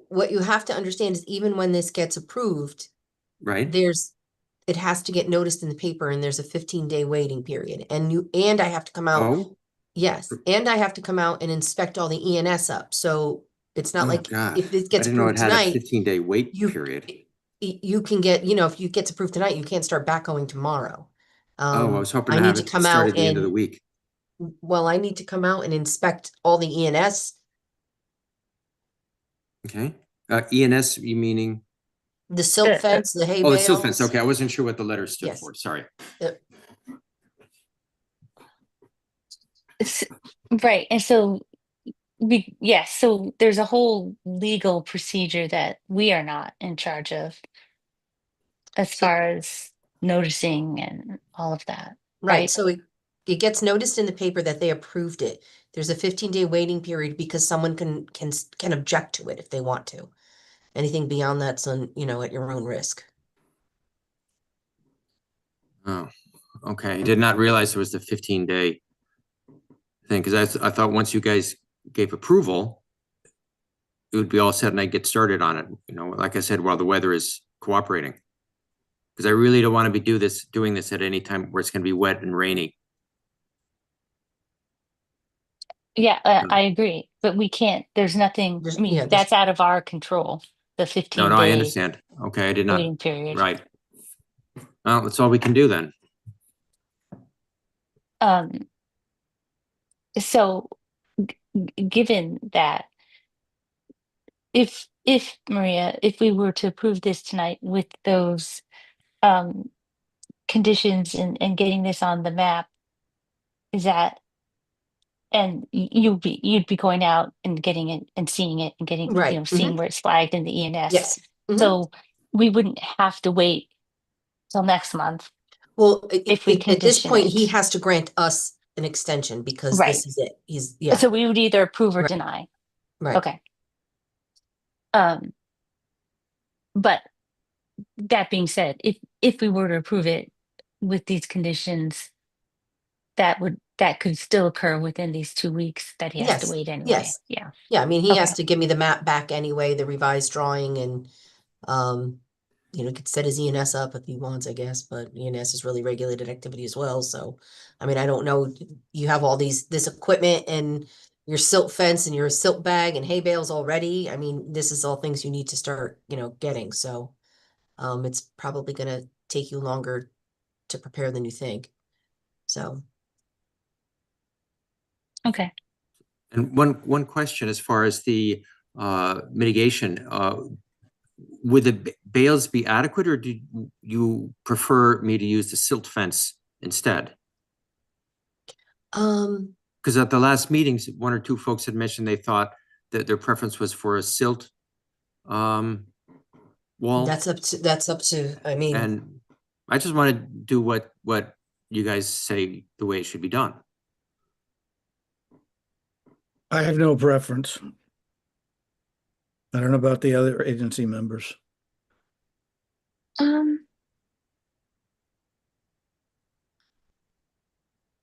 what you have to understand is even when this gets approved, Right? there's it has to get noticed in the paper and there's a 15-day waiting period. And I have to come out, Oh, yes, and I have to come out and inspect all the ENS up. So it's not oh, like God. if this I gets didn't know it approved had a tonight, 15-day wait you period. you can get, if you gets approved tonight, you can't start backhoeing tomorrow. Oh, I was hoping I to need have to it come start out at the end of the and, week. well, I need to come out and inspect all the ENS, Okay. ENS, you meaning? the silt fence, the hay Oh, the silt fence. bales. Okay, I wasn't sure what the letter stood Yes. for. Sorry. Right. And so yes, so there's a whole legal procedure that we are not in charge of as So- far as noticing and all of that. Right, so it gets noticed in the paper that they approved it. There's a 15-day waiting period because someone can object to it if they want to. Anything beyond that's on, at your own risk. Oh, okay. I did not realize there was the 15-day thing, because I thought once you guys gave approval, it would be all set and I'd get started on it, like I said, while the weather is cooperating. Because I really don't want to be doing this at any time where it's going to be wet and rainy. Yeah, I agree, but we can't, there's nothing, There's- I mean, yeah, there's- that's out of our control, the No, 15 I day understand. Okay, I did not, waiting period. right. Well, that's all we can do then. Um, so given that, if Maria, if we were to approve this tonight with those um conditions and getting this on the map, is that, and you'd be going out and getting it and seeing it and getting, Right, seeing where it's flagged in the ENS. yes. Mhm. So we wouldn't have to wait till next month. Well, if we at this condition point, he it. has to grant us an extension because Right. this is it. Yeah, So we would either approve or Right. deny. right. Okay. But that being said, if we were to approve it with these conditions, that could still occur within these 2 weeks that he has to Yes, wait anyway. yes. Yeah. Yeah, I mean, he has Okay. to give me the map back anyway, the revised drawing and, could set his ENS up if he wants, I guess, but ENS is really regulated activity as well, so. I mean, I don't know, you have all this equipment and your silt fence and your silt bag and hay bales already. I mean, this is all things you need to start, getting, so. It's probably gonna take you longer to prepare than you think, so. Okay. And one question as far as the mitigation, would the bales be adequate, or do you prefer me to use the silt fence instead? Because at the last meetings, one or two folks had mentioned they thought that their preference was for a silt wall. That's up to, I mean, And I just want to do what you guys say the way it should be done. I have no preference. I don't know about the other agency members.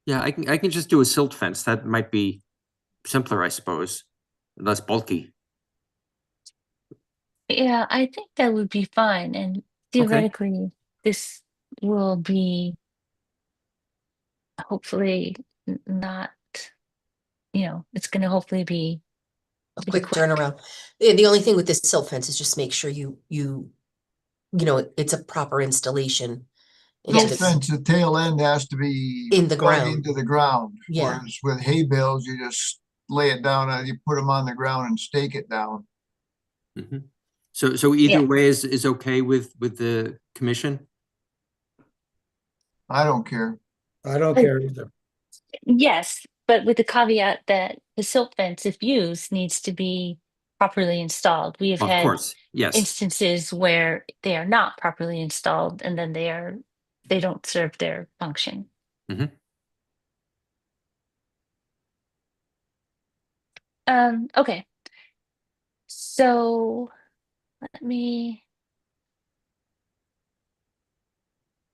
Yeah, I can just do a silt fence. That might be simpler, I suppose, less bulky. Yeah, I think that would be fine. And theoretically, this will be hopefully not, it's going to hopefully be a pretty quick turnaround. The only thing with this silt fence is just make sure it's a proper installation. Silt And it's fence, the tail end has to be in the dug ground. into the ground. Yeah. Whereas with hay bales, you just lay it down, you put them on the ground and stake it down. Mhm. So either Yeah. way is okay with the commission? I don't care. I don't I- care either. Yes, but with the caveat that the silt fence, if used, needs to be properly installed. We have Of had course, yes. instances where they are not properly installed and then they don't serve their function. Mhm. Okay. So let me.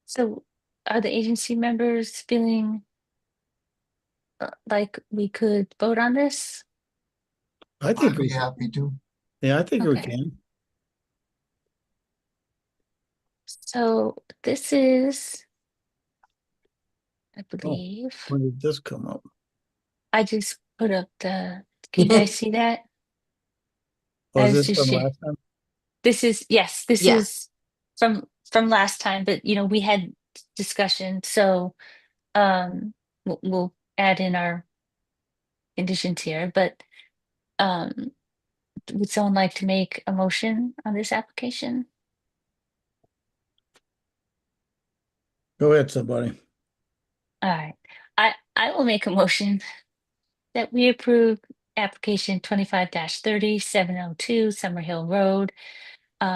So are the agency members feeling like we could vote on this? I think I'd we be can. happy to. Yeah, I think we Okay. can. So this is, I believe, When did this come up? I just put up the, can you guys see that? I Was was this just from last time? This is, yes, this Yeah. is from last time, but we had discussion, so we'll add in our conditions here, but um would someone like to make a motion on this application? Go ahead, somebody. All right, I will make a motion that we approve application 25-30 702 Summer Hill Road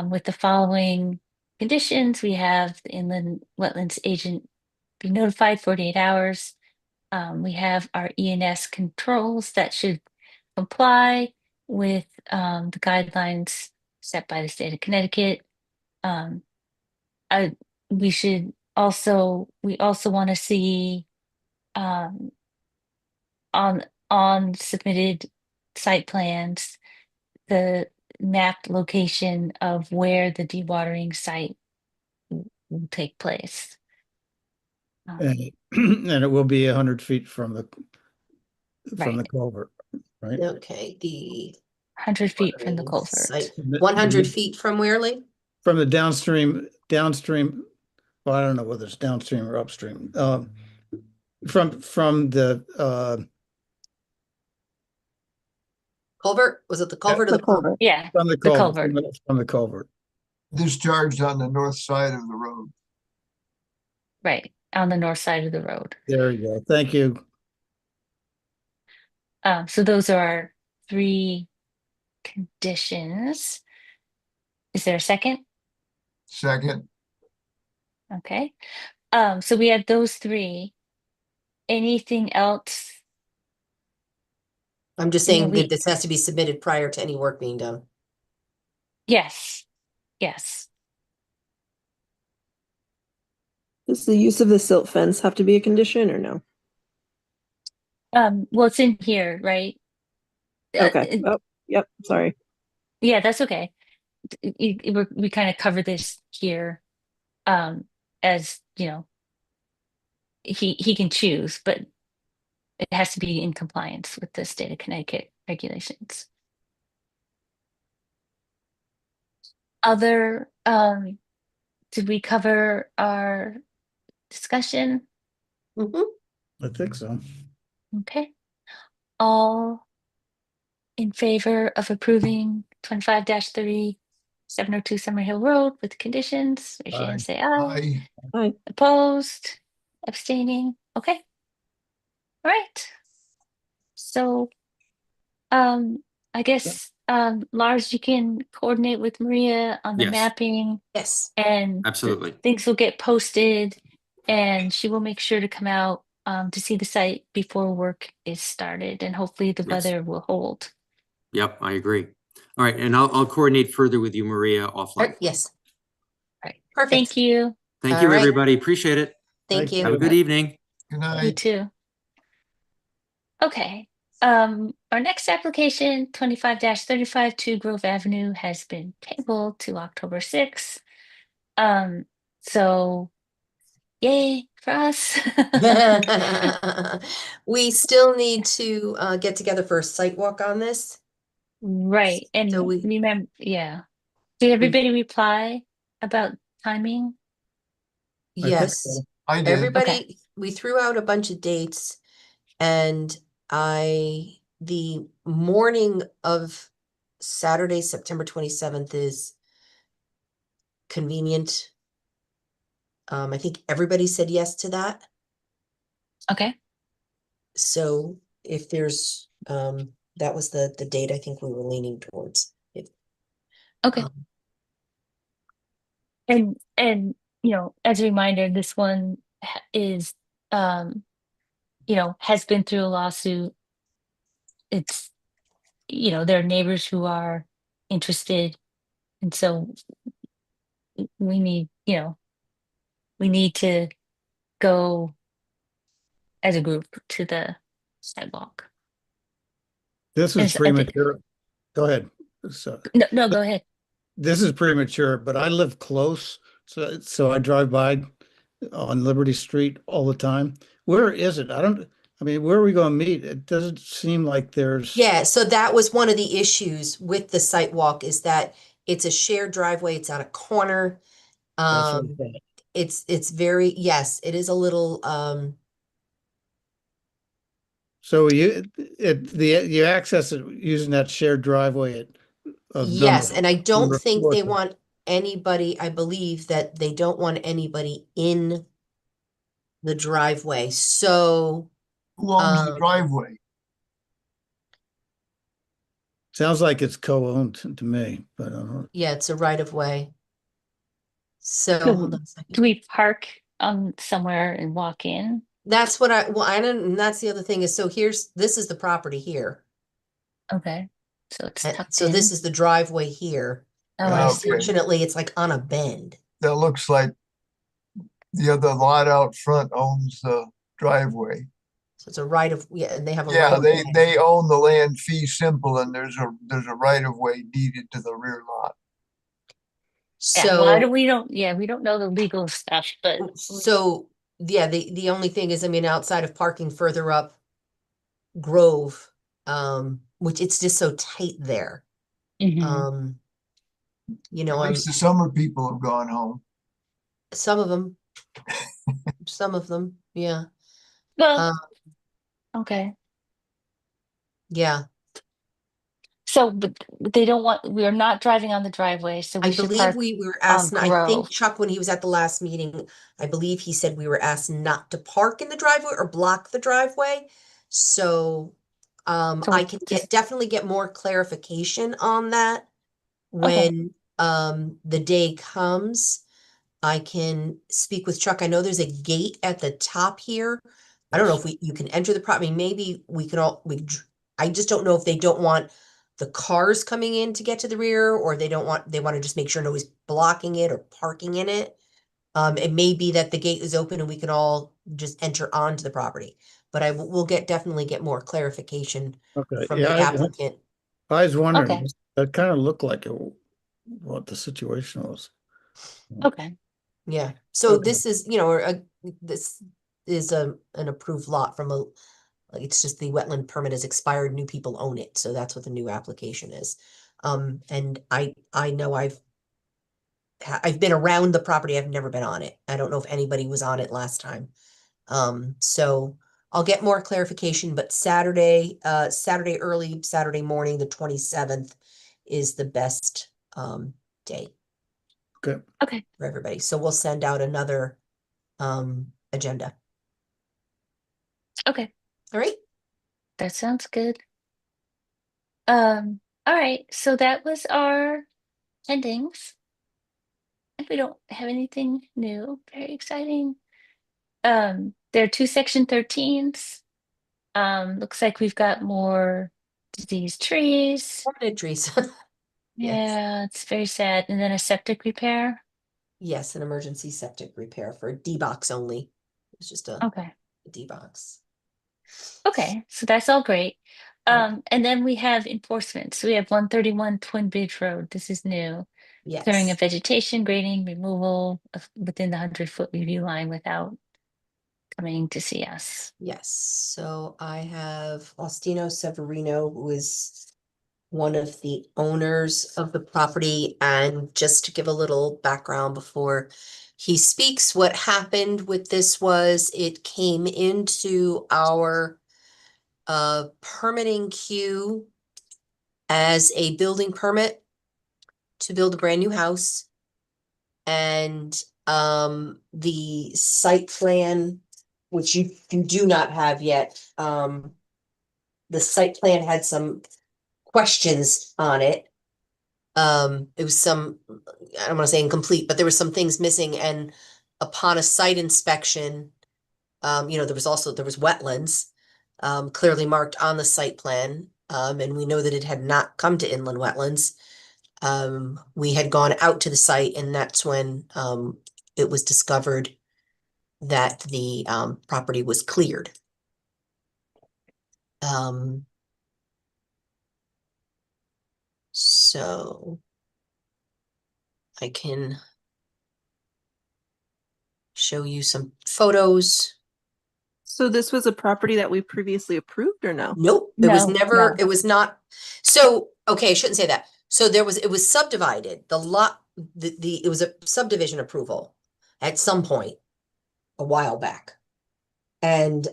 with the following conditions. We have the inland wetlands agent be notified 48 hours. We have our ENS controls that should comply with the guidelines set by the state of Connecticut. Um, I, we also want to see um, on submitted site plans the mapped location of where the dewatering site will take place. And, and it will be 100 feet from the Right, culvert, right? Okay, the 100 feet from the watering site, culvert. 100 feet from where, Lee? From the downstream, well, I don't know whether it's downstream or upstream. From the Culvert? Was it the culvert or the pond? Yeah, from the the culvert, culvert. from the culvert. Discharged on the north side of the road. Right, on the north side of the road. There you go. Thank you. So those are our three conditions. Is there a second? Second, Okay. So we have those three. Anything else? I'm just You know, saying that this has to be submitted prior to any work being done. yes, yes. Does the use of the silt fence have to be a condition or no? Well, it's in here, right? Okay. Oh, yep. Sorry. Yeah, that's okay. We kind of cover this here, as you know, he can choose, but it has to be in compliance with the state of Connecticut regulations. Other, did we cover our discussion? Mhm. I think so. Okay. All in favor of approving 25-30 702 Summer Hill Road with conditions? Raise your hand and say aye. I, Opposed? Abstaining? Okay. All right. So, I guess, Lars, you can coordinate with Maria on the Yes. mapping Yes. and Absolutely. things will get posted and she will make sure to come out to see the site before work is started and hopefully the Yes. weather will hold. Yep, I agree. All right, and I'll coordinate further with you, Maria, offline. Yes. All right. Perfect. Thank you. Thank All you, right. everybody. Appreciate it. Thank Thank Have a you. good evening. good You night. too. Okay. Our next application, 25-35 2 Grove Avenue, has been tabled to October 6th. So yay for us. We still need to get together for a site walk on this. Right. And So we- remember, yeah. Did everybody reply about timing? I think Yes. so. I did. Everybody, we threw out a bunch of dates and the morning of Saturday, September 27th is convenient. I think everybody said yes to that. Okay. So if there's, that was the date I think we were leaning towards. If, Okay. um, And as a reminder, this one is has been through a lawsuit. It's there are neighbors who are interested, and so we need, we need to go as a group to the sidewalk. This is I think, premature. Go ahead. So, no, go ahead. this is premature, but I live close, So I drive by on Liberty Street all the time. Where is it? I mean, where are we going to meet? It doesn't seem like there's. Yeah, so that was one of the issues with the site walk is that it's a shared driveway. It's on a corner. That's what I Um, thought. it's very, yes, it is a little, So you access it using that shared driveway of yes, and I don't number think four. they want anybody, I believe that they don't want anybody in the driveway. So, Who owns the um, driveway? Sounds like it's co-owned to me, but I don't know. yeah, it's a right of way. So hold Do, on a second. do we park somewhere and walk in? That's what well, I don't, and that's the other thing is, so this is the property here. Okay. So it's And tucked so in. this is the driveway here. Oh, And I Okay. see. unfortunately, it's like on a bend. That looks like the other lot out front owns the driveway. So it's a right of, yeah, and they have a Yeah, right of way. they own the land fee simple and there's a right of way deeded to the rear lot. Yeah, well, So, we don't know the legal stuff, but so yeah, the only thing is, I mean, outside of parking further up Grove, which it's just so tight there. Mhm. Um, At least the summer people have gone home. some of them, some of them, yeah. Well, Uh, okay. yeah, So, but they don't want, we are not driving on the driveway, so I we should believe park we were on asked, I think Grove. Chuck, when he was at the last meeting, I believe he said we were asked not to park in the driveway or block the driveway. So, So I we're can just, definitely get more clarification on that okay, when, the day comes. I can speak with Chuck. I know there's a gate at the top here. I don't know if you can enter the property. Maybe we could I just don't know if they don't want the cars coming in to get to the rear, or they want to just make sure nobody's blocking it or parking in it. It may be that the gate is open and we can all just enter onto the property, but we'll definitely get more clarification Okay, from yeah, the applicant. I was okay, wondering, that kind of looked like what the situation was. okay, Yeah, so Okay. this is, this is an approved lot from like, it's just the wetland permit has expired, new people own it, so that's what the new application is. And I know I've been around the property, I've never been on it. I don't know if anybody was on it last time. So I'll get more clarification, but Saturday early, Saturday morning, the 27th is the best day Okay. okay. for everybody. So we'll send out another agenda. Okay, All right. that sounds good. All right, so that was our endings. And we don't have anything new, very exciting. There are two section 13s. Looks like we've got more diseased trees. Orchid trees. Yes. Yeah, it's very sad. And then a septic repair. Yes, an emergency septic repair for a D box only. It's just a Okay. D box. Okay, so that's all great. Right. And then we have enforcement. So we have 131 Twin Bridge Road. This is new. Clearing Yes. of vegetation, grading, removal of within the 100-foot review line without coming to see us. Yes. So I have Faustino Severino, who is one of the owners of the property. And just to give a little background before he speaks, what happened with this was it came into our permitting queue as a building permit to build a brand new house. And the site plan, which you do not have yet, the site plan had some questions on it. It was some, I don't want to say incomplete, but there were some things missing, and upon a site inspection, there was wetlands clearly marked on the site plan, and we know that it had not come to inland wetlands. We had gone out to the site, and that's when it was discovered that the property was cleared. So I can show you some photos. So this was a property that we previously approved or no? Nope, it was No, never, no. it was not. So, okay, I shouldn't say that. So it was subdivided. The lot, it was a subdivision approval at some point a while back. And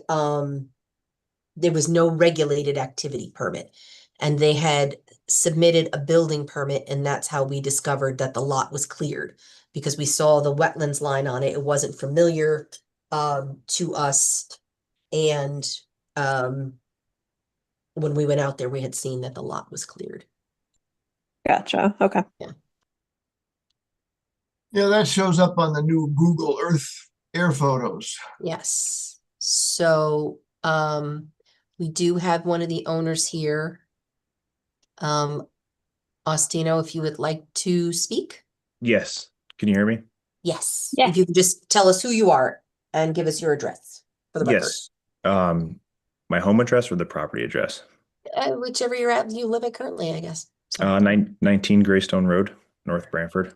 there was no regulated activity permit. And they had submitted a building permit, and that's how we discovered that the lot was cleared. Because we saw the wetlands line on it. It wasn't familiar to us. And when we went out there, we had seen that the lot was cleared. Gotcha. Okay. Yeah, that shows up on the new Google Earth air photos. Yes. So we do have one of the owners here. Ostino, if you would like to speak. Yes. Can you hear me? Yes. Yeah. If you could just tell us who you are and give us your address for the record. Yes. My home address or the property address? Whichever you're at, you live at currently, I guess. So, 19 Greystone Road, North Branford.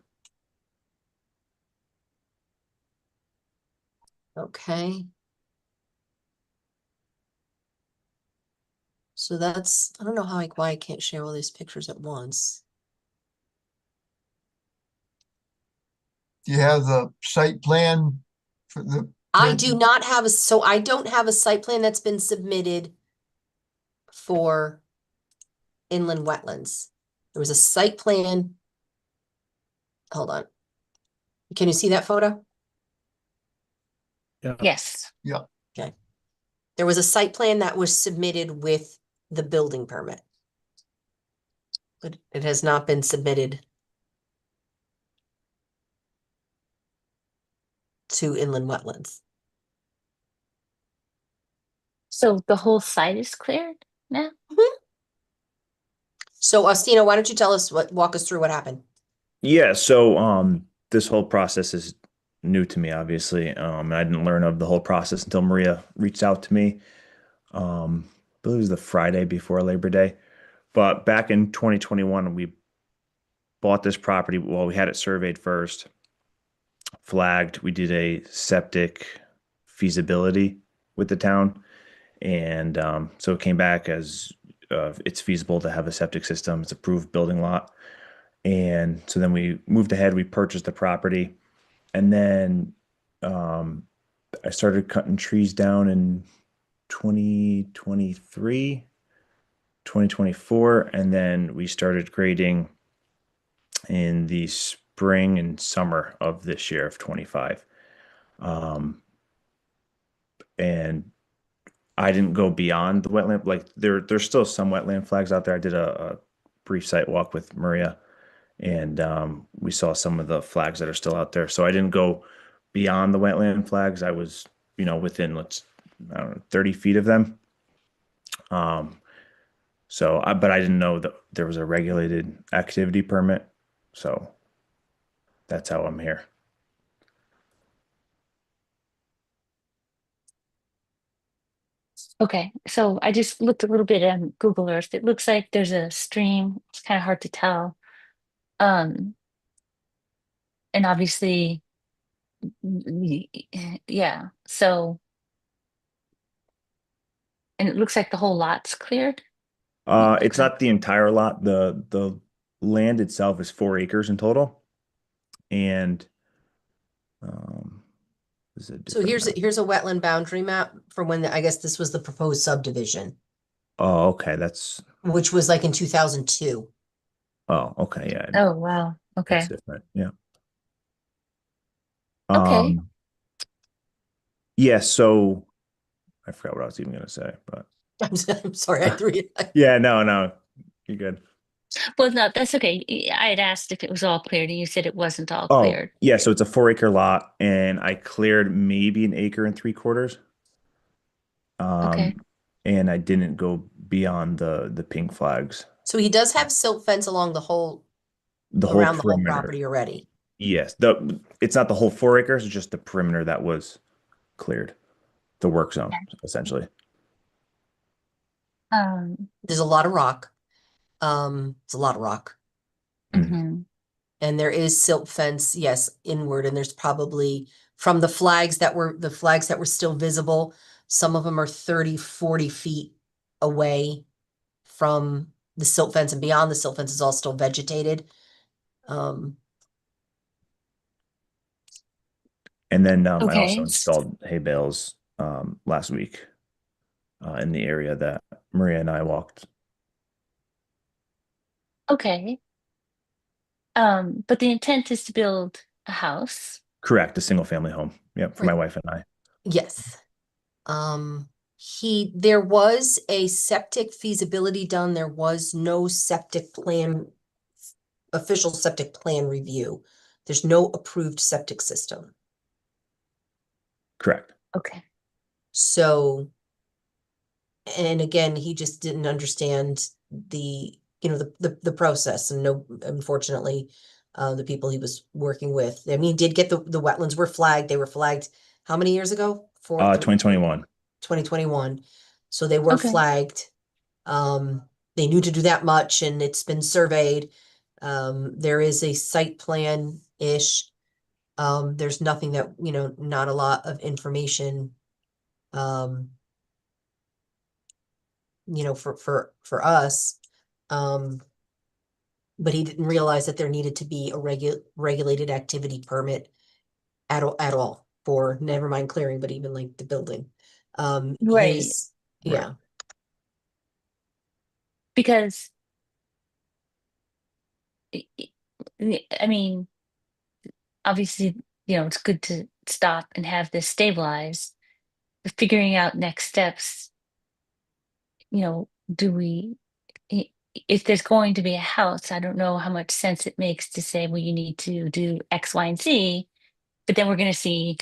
okay. So that's, I don't know why I can't share all these pictures at once. Do you have the site plan for the? I do not have I don't have a site plan that's been submitted for inland wetlands. There was a site plan. Hold on. Can you see that photo? Yeah. Yes. Yeah. Okay. There was a site plan that was submitted with the building permit. But it has not been submitted to inland wetlands. So the whole site is cleared now? So Ostino, why don't you walk us through what happened? Yeah, so this whole process is new to me, obviously. And I didn't learn of the whole process until Maria reached out to me. I believe it was the Friday before Labor Day. But back in 2021, we bought this property. Well, we had it surveyed first, flagged. We did a septic feasibility with the town. And so it came back as it's feasible to have a septic system. It's approved building lot. And so then we moved ahead. We purchased the property. And then I started cutting trees down in 2023, 2024. And then we started grading in the spring and summer of this year of 25. And I didn't go beyond the wetland. Like there's still some wetland flags out there. I did a brief site walk with Maria, and we saw some of the flags that are still out there. So I didn't go beyond the wetland flags. I was, within I don't know, 30 feet of them. But I didn't know that there was a regulated activity permit. So that's how I'm here. Okay, so I just looked a little bit on Google Earth. It looks like there's a stream. It's kind of hard to tell. And obviously, yeah. So, and it looks like the whole lot's cleared. It's not the entire lot. The land itself is 4 acres in total. And So here's a wetland boundary map for when I guess this was the proposed subdivision, oh, okay. which was like in 2002. Oh, okay. Yeah. Oh, wow. Okay. That's different. Yeah. Okay. Yeah. So I forgot what I was even going to say, but I'm sorry, I threw you. yeah, no, you're good. Well, no, that's okay. I had asked if it was all cleared, and you said it wasn't all Oh, cleared. yeah. So it's a 4 acre lot, and I cleared maybe 1.75 acres. Okay. And I didn't go beyond the pink flags. So he does have silt fence along around the whole perimeter. property already. Yes. It's not the whole 4 acres, it's just the perimeter that was cleared. The work zone, essentially. There's a lot of rock. It's a lot of rock. Mhm. Mhm. And there is silt fence, yes, inward, and there's probably from the flags that were still visible, some of them are 30, 40 feet away from the silt fence, and beyond the silt fence is all still vegetated. And then I also Okay. installed hay bales last week in the area that Maria and I walked. Okay. But the intent is to build a house. Correct, a single family home. Yep, for my Right. wife and I. Yes. There was a septic feasibility done. There was no septic plan, official septic plan review. There's no approved septic system. Correct. Okay. So, and again, he just didn't understand the, the process, and no, unfortunately, the people he was working with, I mean, he did get the wetlands were flagged. They were flagged how many years ago? 2021. 2021. So they were Okay. flagged. They knew to do that much, and it's been surveyed. There is a site plan-ish. There's nothing that, not a lot of information, for us. But he didn't realize that there needed to be a regulated activity permit at all for, never mind clearing, but even like the building. Right. Yeah. Because I mean, obviously, it's good to stop and have this stabilized. But figuring out next steps, do we, if there's going to be a house, I don't know how much sense it makes to say, well, you need to do X, Y, and Z, but then we're going to see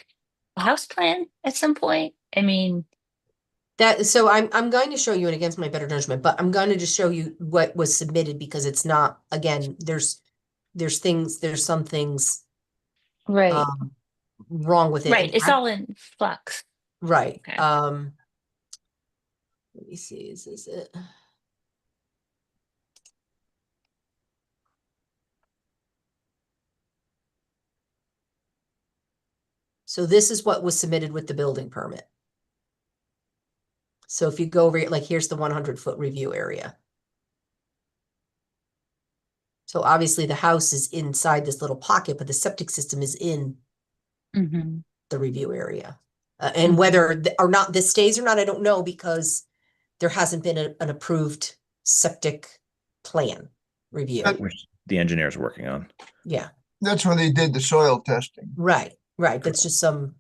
a house plan at some point. I mean, So I'm going to show you, and against my better judgment, but I'm going to just show you what was submitted, because it's not, again, there's some things right, wrong with it. right. And It's all in flux. right. Okay. Let me see, is this it? So this is what was submitted with the building permit. So if you go over, like, here's the 100-foot review area. So obviously the house is inside this little pocket, but the septic system is in Mm-hmm. the review area. And whether or not this stays or not, I don't know, because there hasn't been an approved septic plan review. Which the engineer's working on. Yeah, That's where they did the soil testing. right. That's just some,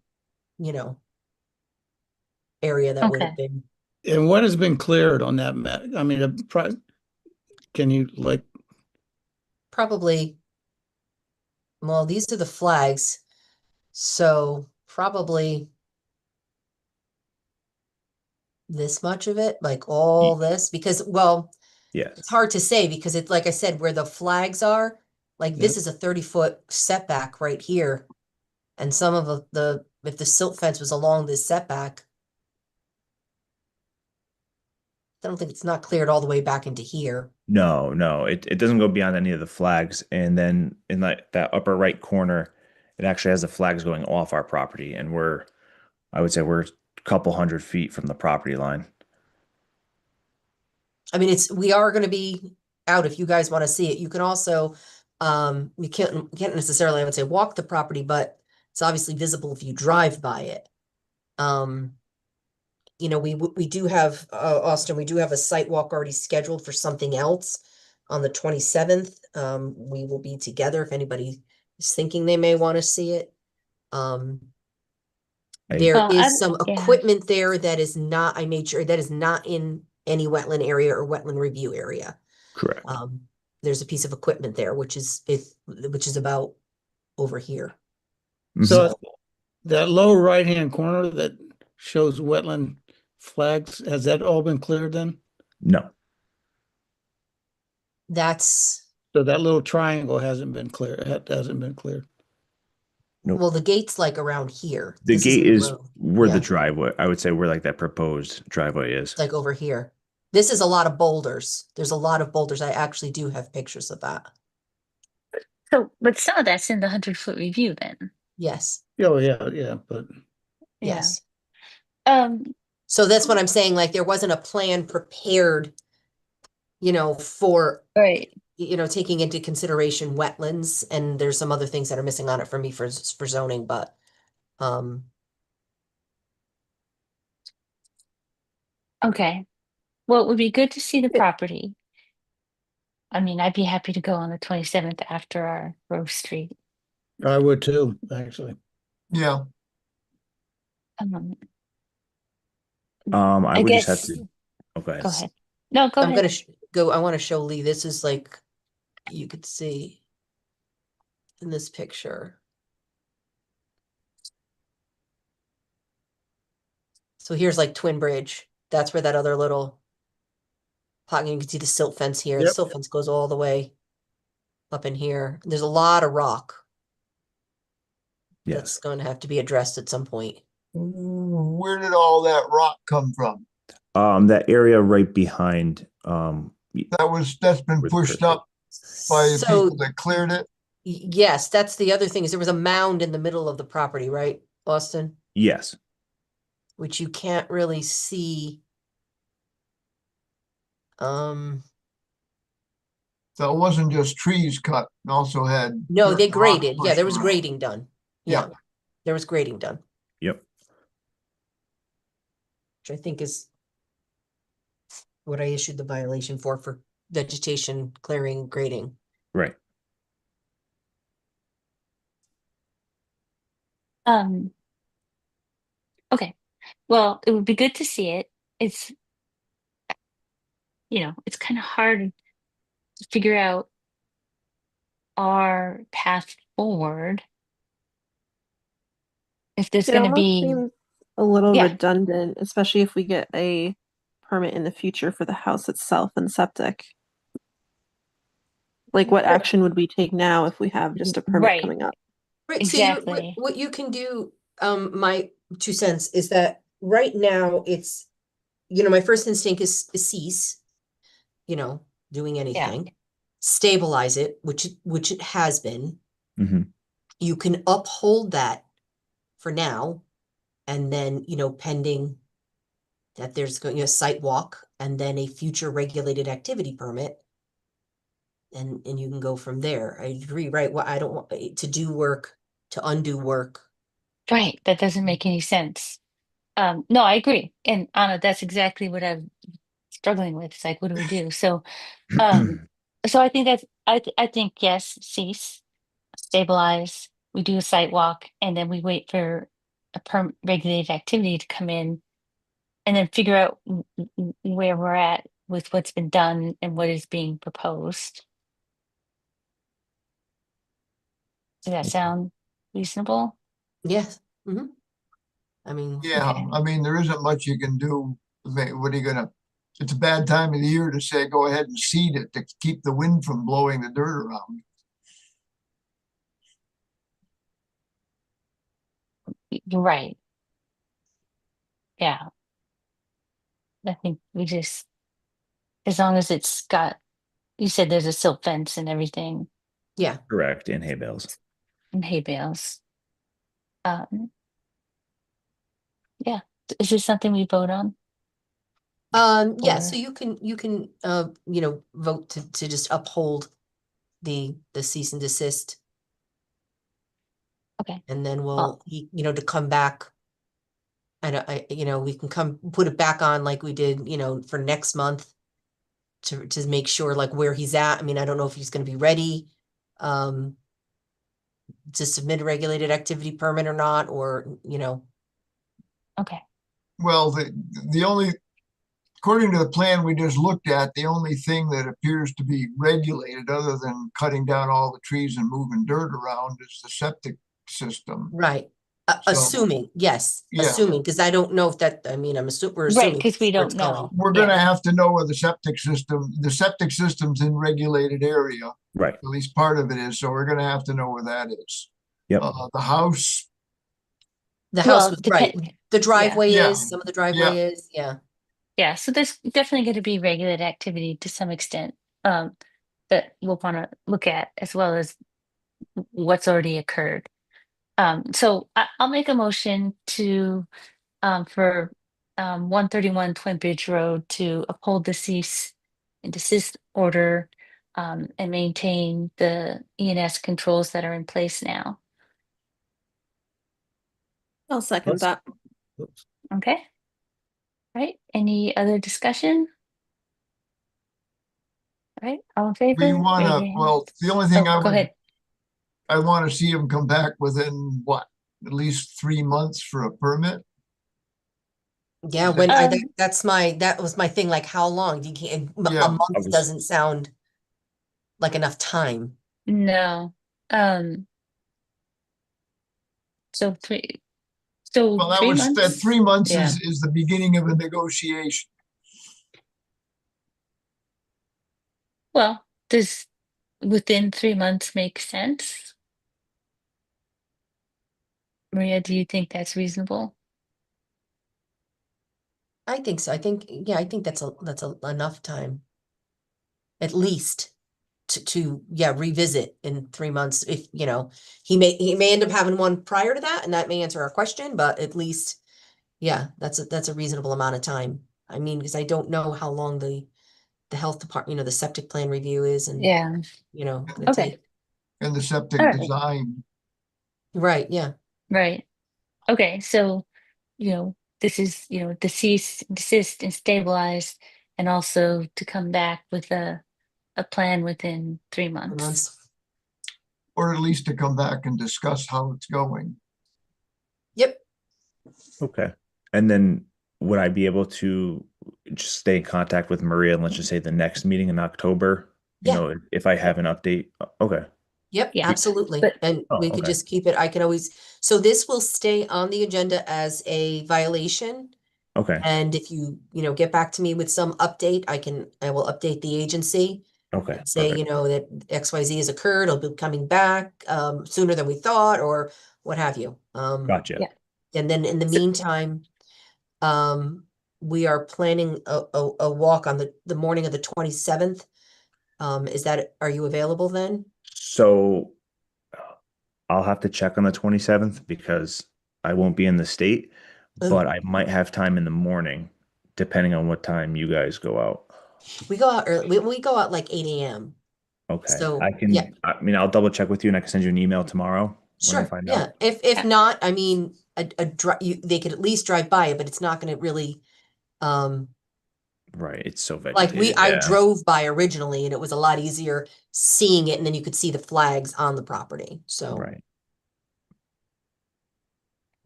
area that would have Okay. been. And what has been cleared on that map? I mean, can you Probably, well, these are the flags, so probably this much of it, like all this, because, well, Yes. it's hard to say, because it's, like I said, where the flags are, like, this is a 30-foot setback right here. And some of if the silt fence was along this setback, I don't think it's not cleared all the way back into here. No, it doesn't go beyond any of the flags. And then in that upper right corner, it actually has the flags going off our property. And I would say we're a couple 100 feet from the property line. I mean, we are going to be out if you guys want to see it. You can also, you can't necessarily, I would say, walk the property, but it's obviously visible if you drive by it. We do have, Austin, we do have a site walk already scheduled for something else on the 27th. We will be together if anybody is thinking they may want to see it. There Well, is some yeah. equipment there that is not, I made sure, that is not in any wetland area or wetland review area. Correct. There's a piece of equipment there, which is about over here. So that lower right-hand corner that shows wetland flags, has that all been cleared then? No. So that little triangle hasn't been cleared. Nope. Well, the gate's like around here. The This gate isn't is road. where Yeah. the driveway, I would say where like that proposed driveway is. It's like over here. This is a lot of boulders. There's a lot of boulders. I actually do have pictures of that. So, but some of that's in the 100-foot review then. Yes, Oh, yeah, but Yeah. yes. Um, So that's what I'm saying, like, there wasn't a plan prepared, for, right. taking into consideration wetlands, and there's some other things that are missing on it for me for zoning, but, Okay. Well, it would be good to see the Yeah. property. I mean, I'd be happy to go on the 27th after our Grove Street. I would too, actually. Yeah, Um, I I would just have guess, to, oh, go ahead. go ahead. No, go I'm ahead. gonna I want to show Lee, this is like, you could see in this picture. So here's like Twin Bridge. That's where that other little pocket, you can see the silt fence here. The Yep. silt fence goes all the way up in here. There's a lot of rock that's Yes. going to have to be addressed at some point. where did all that rock come from? That area right behind, That's been Where the pushed cursor- up by the So people that cleared it. yes, that's the other thing, is there was a mound in the middle of the property, right, Austin? yes, Which you can't really see. Um, So it wasn't just trees cut, it also had. no, they dirt and rock graded. Yeah, pushed there was around. grading done. Yeah, Yeah. there was grading done, yep, which I think is what I issued the violation for vegetation clearing grading. right. Um, okay. Well, it would be good to see it. It's, it's kind of hard to figure out our path forward. If there's It going to almost be, seems a little yeah, redundant, especially if we get a permit in the future for the house itself and septic. Like, what action would we take now if we have just a permit right, coming up? Right, so exactly. what you can do, my 2 cents is that right now it's, my first instinct is cease, doing anything. Stabilize it, which it has been. Hmm. You can uphold that for now, and then, pending that there's going, a site walk and then a future regulated activity permit. And you can go from there. I agree, right? Well, I don't want to do work, to undo work. Right. That doesn't make any sense. No, I agree. And Anna, that's exactly what I'm struggling with. It's like, what do we do? Um, so I think I think yes, cease, stabilize, we do a site walk, and then we wait for a regulated activity to come in, and then figure out where we're at with what's been done and what is being proposed. Does that sound reasonable? Yes. Mm-hmm. I mean, Yeah, Okay. I mean, there isn't much you can do. What are you gonna, it's a bad time of the year to say, go ahead and seed it to keep the wind from blowing the dirt around. You're right. Yeah. I think we just, as long as it's got, you said there's a silt fence and everything yeah. Correct, and hay bales. and hay bales. Yeah. Is this something we vote on? Yeah, Or so you can vote to just uphold the cease and desist, okay. and then Oh, to come back. And we can come put it back on like we did, for next month to make sure like where he's at. I mean, I don't know if he's gonna be ready to submit a regulated activity permit or not, or, okay. Well, the only, according to the plan we just looked at, the only thing that appears to be regulated other than cutting down all the trees and moving dirt around is the septic system. right. So, Assuming, yes, yeah. assuming, because I don't know if that, I mean, we're Right, assuming because we where it's don't going. know. We're Yeah. gonna have to know where the septic system's in regulated area. Right. At least part of it is, so we're gonna have to know where that is. Yep. The house, The Well, house was right. The driveway Yeah. is, some of the driveway is, yeah. Yeah. So there's definitely going to be regulated activity to some extent that we'll want to look at, as well as what's already occurred. So I'll make a motion to for 131 Twin Bridge Road to uphold the cease and desist order and maintain the ENS controls that are in place now. I'll second that. Oops. Okay. All right. Any other discussion? All right. All in favor? We Raise want your to, hand. well, the only thing Oh, go ahead. I want to see him come back within what, at least 3 months for a permit? Yeah, Is when that- that was my thing, like how long? You can't, a Yeah. month doesn't sound like enough time. No. So three. So Well, that 3 months. that 3 months Yeah. is the beginning of a negotiation. Well, does within 3 months make sense? Maria, do you think that's reasonable? I think so. I think, yeah, I think that's enough time. At least to revisit in 3 months. If, he may end up having one prior to that, and that may answer our question, but at least, yeah, that's a reasonable amount of time. I mean, because I don't know how long the health department, the septic plan review is, and, Yeah. gonna Okay. take. And the septic All right. design. Right, yeah. Right. Okay. So, this is, the cease, desist, and stabilize, and also to come back with a plan within 3 months. Months. Or at least to come back and discuss how it's going. Yep. Okay. And then would I be able to just stay in contact with Maria and let's just say the next meeting in October? Yeah. If I have an update. Okay. Yep, Yeah, absolutely. but- And Oh, we could okay. just keep it, I can always, so this will stay on the agenda as a violation. Okay. And if you, get back to me with some update, I will update the agency. Okay. And say, Perfect. that XYZ has occurred, it'll be coming back sooner than we thought, or what have you. Gotcha. Yeah. And then in the meantime, we are planning a walk on the morning of the 27th. Are you available then? So I'll have to check on the 27th because I won't be in the state, Oh. but I might have time in the morning, depending on what time you guys go out. We go out early, we go out like 8 a.m. Okay. So, I can, yeah. I mean, I'll double check with you and I can send you an email tomorrow when I Sure, find yeah. out. If not, I mean, they could at least drive by it, but it's not gonna really, Right. It's so like vegetated. I Yeah. drove by originally and it was a lot easier seeing it, and then you could see the flags on the property, so. Right.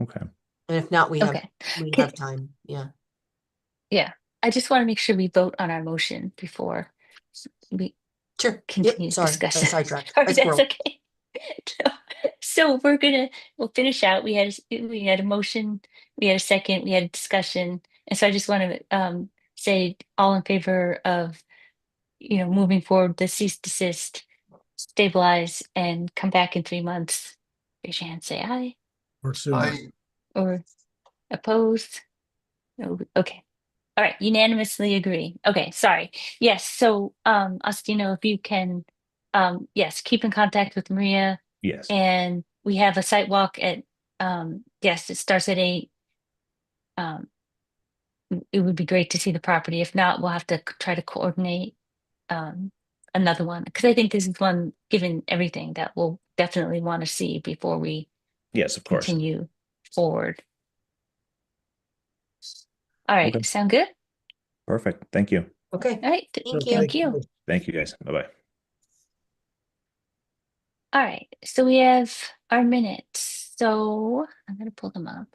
Okay. And if not, we have Can- time, yeah. Yeah. I just want to make sure we vote on our motion before we Sure, continue yep, sorry, discussion. sidetracked. Sorry, I that's squirreled. okay. So we'll finish out. We had a motion, we had a second, we had a discussion. And so I just want to say all in favor of, moving forward, the cease desist, stabilize, and come back in 3 months. Raise your hand, say aye, Or sooner. I, or opposed. No, okay. All right, unanimously agree. Okay, sorry. Yes, so Astino, if you can yes, keep in contact with Maria, Yes. and we have a site walk at yes, it starts at 8. It would be great to see the property. If not, we'll have to try to coordinate another one, because I think this is one, given everything, that we'll definitely want to see before we Yes, of course. continue forward. All right, Okay. sound good? Perfect. Thank you. Okay, All right, thank you. thank you. Thank you guys. Bye-bye. All right, so we have our minutes. So I'm gonna pull them up.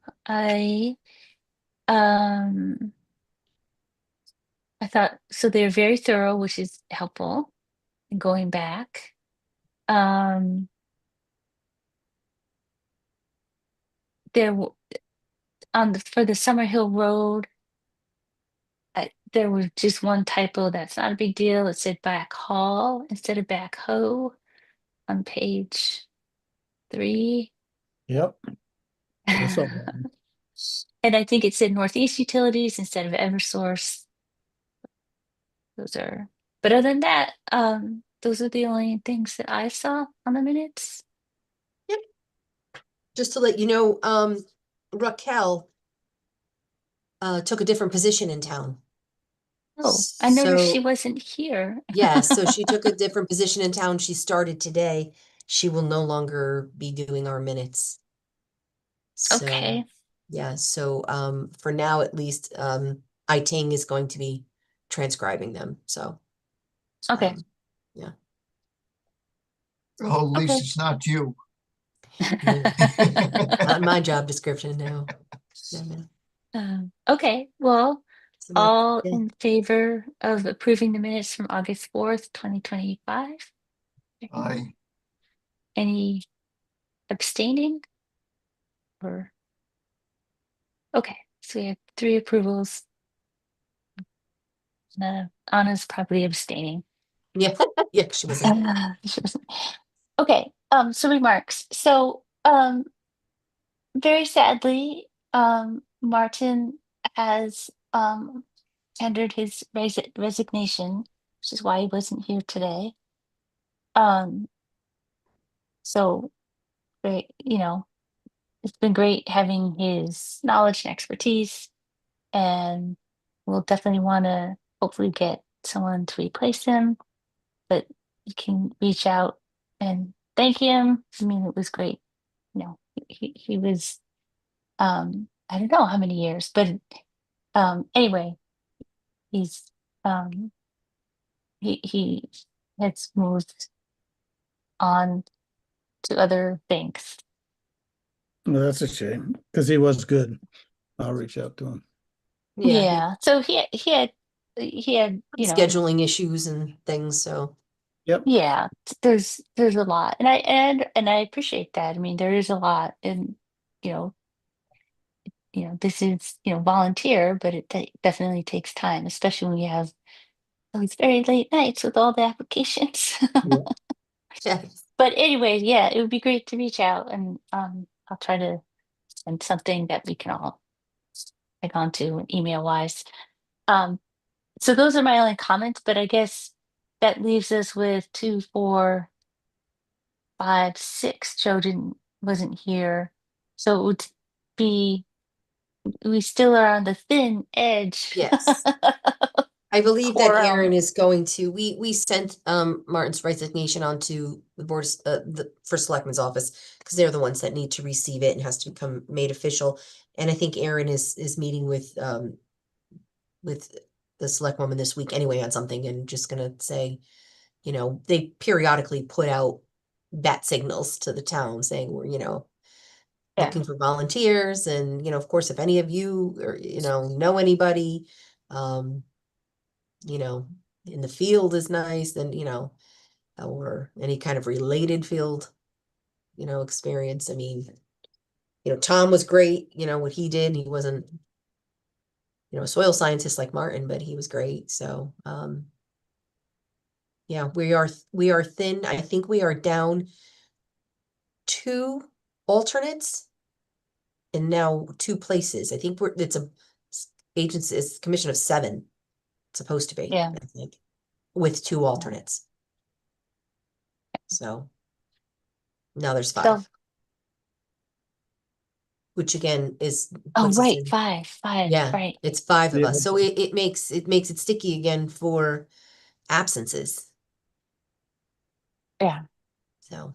Um I thought so they're very thorough, which is helpful in going back. There for the Summer Hill Road, there was just one typo. That's not a big deal. It said back hall instead of back hoe on page 3. Yep. That's all right. And I think it said Northeast Utilities instead of Eversource. But other than that, those are the only things that I saw on the minutes. Just to let you know, Raquel took a different position in town. Oh, I noticed she So, wasn't here. yeah, so she took a different position in town. She started today. She will no longer be doing our minutes. So, Okay. yeah, so for now at least, Iting is going to be transcribing them. So, Okay. yeah. Oh, at least Okay. it's not you. Not my job description, no. No, no. Okay, well, So all yeah. in favor of approving the minutes from August 4th, 2025? I, Any abstaining? Or, okay, so we have 3 approvals. Anna's probably abstaining. Yeah, yeah, she wasn't. Okay, so remarks. So, very sadly, Martin has tendered his resignation, which is why he wasn't here today. Um, so great, it's been great having his knowledge and expertise, and we'll definitely want to hopefully get someone to replace him. But you can reach out and thank him. I mean, it was great. He was I don't know how many years, but anyway, he's um he has moved on to other things. Well, that's a shame because he was good. I'll reach out to him. Yeah, Yeah. So he had, scheduling issues and things, so Yep. yeah, there's a lot. And I appreciate that. I mean, there is a lot, and you know, this is, volunteer, but it definitely takes time, especially when you have those very late nights with all the applications. Yeah. yeah. But anyway, yeah, it would be great to reach out, and I'll try to send something that we can all tag on to email wise. Um, so those are my only comments, but I guess that leaves us with 2, 4, 5, 6. Joe wasn't here. So it would be, we still are on the thin edge. Yes. I believe that Quorum. Aaron is going to, we sent Martin's resignation on to the board, the first selectman's office, because they're the ones that need to receive it and has to become made official. And I think Aaron is meeting with the select woman this week anyway on something, and just gonna say, they periodically put out bat signals to the town saying we're, Yeah. looking for volunteers, and of course, if any of you or know anybody, um, in the field is nice, then or any kind of related field, experience. I mean, Tom was great, what he did. He wasn't, a soil scientist like Martin, but he was great. So, yeah, we are thin. I think we are down 2 alternates and now 2 places. I think it's a agency, it's a commission of 7. It's supposed to be, Yeah. I think, with 2 alternates. So now there's 5, So, which again oh, puts us right, in. 5, Yeah, right. it's 5 of Yeah. us. So it makes it sticky again for absences. Yeah. So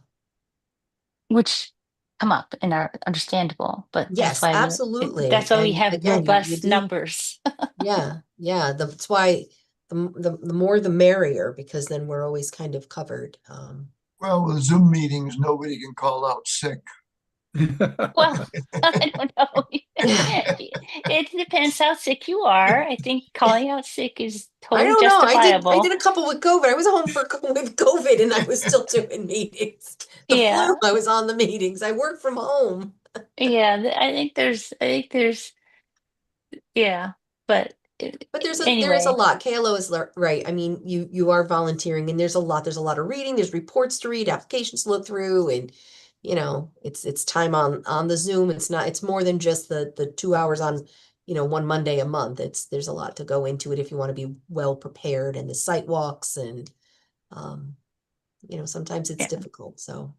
Which come up and are understandable, but that's yes, why absolutely. that's why we And have again, you robust do. numbers. Yeah, yeah. That's why the more the merrier, because then we're always kind of covered. well, with Zoom meetings, nobody can call out sick. Well, I don't know. It depends how sick you are. I think calling out sick is I totally don't know. I did justifiable. a couple with COVID. I was home for a couple with COVID, and I was still doing meetings. The Yeah, flu, I was on the meetings. I work from home. yeah. I think there's, yeah, but But there is a anyway, lot. KLO is right. I mean, you are volunteering, and there's a lot. There's a lot of reading. There's reports to read, applications to look through, and it's time on the Zoom. It's more than just the 2 hours on one Monday a month. There's a lot to go into it if you want to be well prepared, and the site walks, and sometimes it's yeah, difficult. So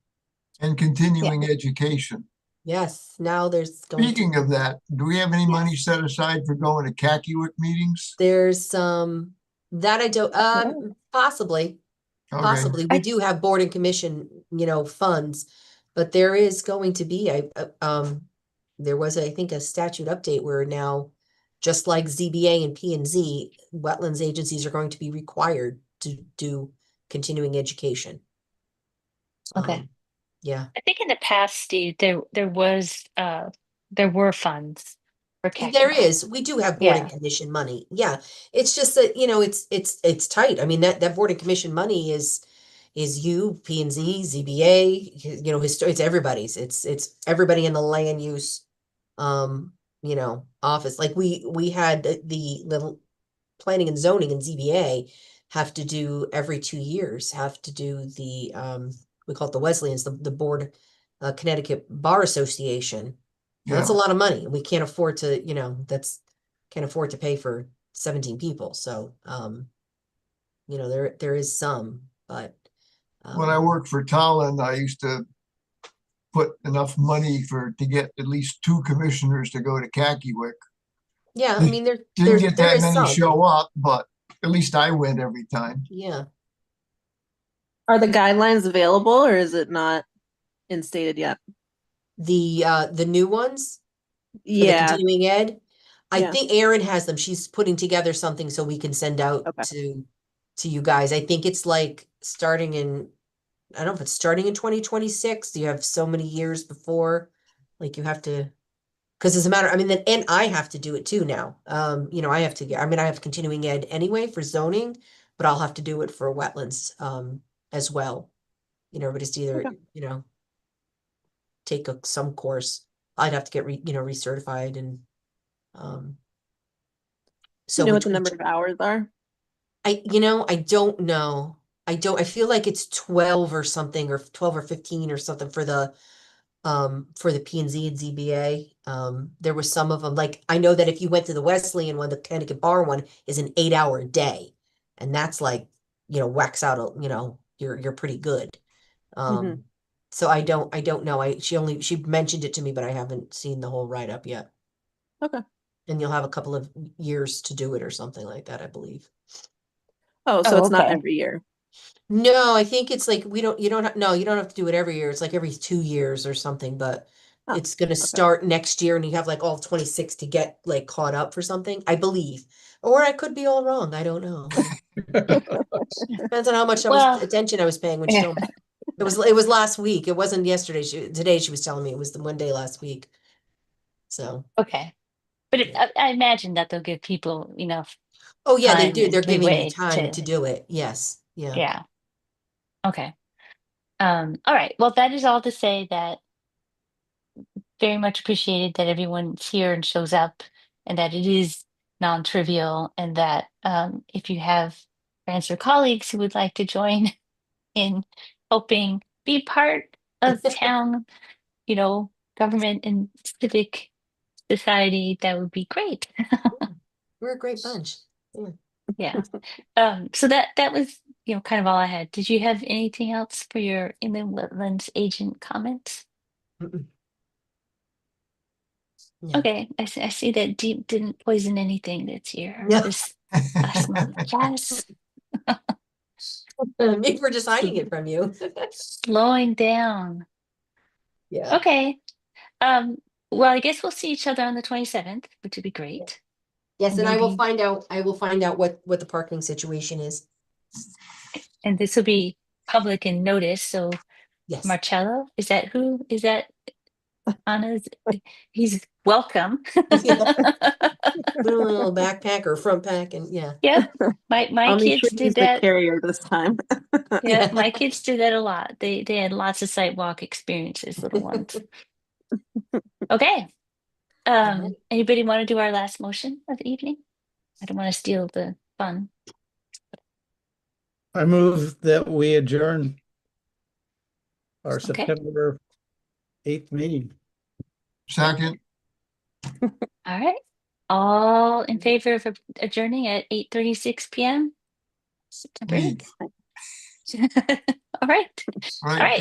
And yeah, continuing education. Yes, now there's going to Speaking of that, do we have any Yes. money set aside for going to Kakiewicz meetings? there's some that I don't possibly. Okay, Possibly, we do have board and commission, funds, but there is going to be there was, I think, a statute update where now, just like ZBA and P and Z, wetlands agencies are going to be required to do continuing education. Okay. Yeah, I think in the past, Steve, there were funds for there Kakiwa. is. We do have board and Yeah. commission money. Yeah, it's just that, it's tight. I mean, that board and commission money is you, P and Z, ZBA, it's everybody's. It's everybody in the land use, office. Like we had the planning and zoning and ZBA have to do every 2 years, have to do we call it the Wesleyans, the board, Connecticut Bar Association. And that's a yeah. lot of money. We can't afford to, can't afford to pay for 17 people. So, there is some, but When I worked for Tallinn, I used to put enough money to get at least 2 commissioners to go to Kakiewicz. yeah, I mean, Didn't get there that is many some. show up, but at least I went every time. Yeah. Are the guidelines available or is it not instated yet? The new ones for the Yeah. continuing ed. I Yeah. think Erin has them. She's putting together something so we can send out Okay. to you guys. I think it's like starting in, I don't know if it's starting in 2026. You have so many years before, like you have to, because it's a matter, I mean, then, and I have to do it too now. I have to get, I mean, I have continuing ed anyway for zoning, but I'll have to do it for wetlands, as well. But it's either, Okay. take some course. I'd have to get recertified and, You know what the which number of hours are? I don't know. I feel like it's 12 or something, or 12 or 15 or something for the P and Z and ZBA. There was some of them, like, I know that if you went to the Wesleyan one, the Connecticut Bar one is an 8-hour day. And that's like, whacks out, you're pretty good. Mhm. So I don't know. She mentioned it to me, but I haven't seen the whole write up yet. Okay. And you'll have a couple of years to do it or something like that, I believe. Oh, so Oh, it's not okay. every year. No, I think it's like you don't have to do it every year. It's like every 2 years or something, but Oh, it's gonna start next year and you have like all 26 to get like caught up for something, I believe. Or I could be all wrong. I don't know. Depends on how much Well, attention I was paying when she yeah. told me. It was last week. It wasn't yesterday. Today she was telling me it was the one day last week. So, Okay. But I imagine that they'll give people enough oh yeah, they time do. and They're giving you leeway time to do it. Yes. Yeah. yeah. Okay. All right. Well, that is all to say that very much appreciated that everyone's here and shows up and that it is non-trivial and that if you have friends or colleagues who would like to join in helping be part of town, government and civic society, that would be great. We're a great bunch. Yeah. Yeah. So that was, kind of all I had. Did you have anything else for your inland wetlands agent comments? Mm-mm. No. Okay, I see that Deep didn't poison anything No. this last month. Yes, Maybe we're just hiding it from you. slowing down. Yeah. Okay. Well, I guess we'll see each other on the 27th, which would be great. Yes, and Maybe, I will find out what the parking situation is. and this will be public and notice. So Yes. Marcello, is that Anna's? He's welcome. Yeah. Put a little backpack or front pack and yeah. Yep. My I'll make kids sure to use did the that. carrier this time. Yeah, my kids did that a lot. They had lots of sidewalk experiences, little ones. Okay. right. Anybody want to do our last motion of the evening? I don't want to steal the fun. I move that we adjourn our Okay. September 8th meeting. Second, All right. All in favor of adjourning at 8:36 p.m. September me. 8th. All right. All Right. right.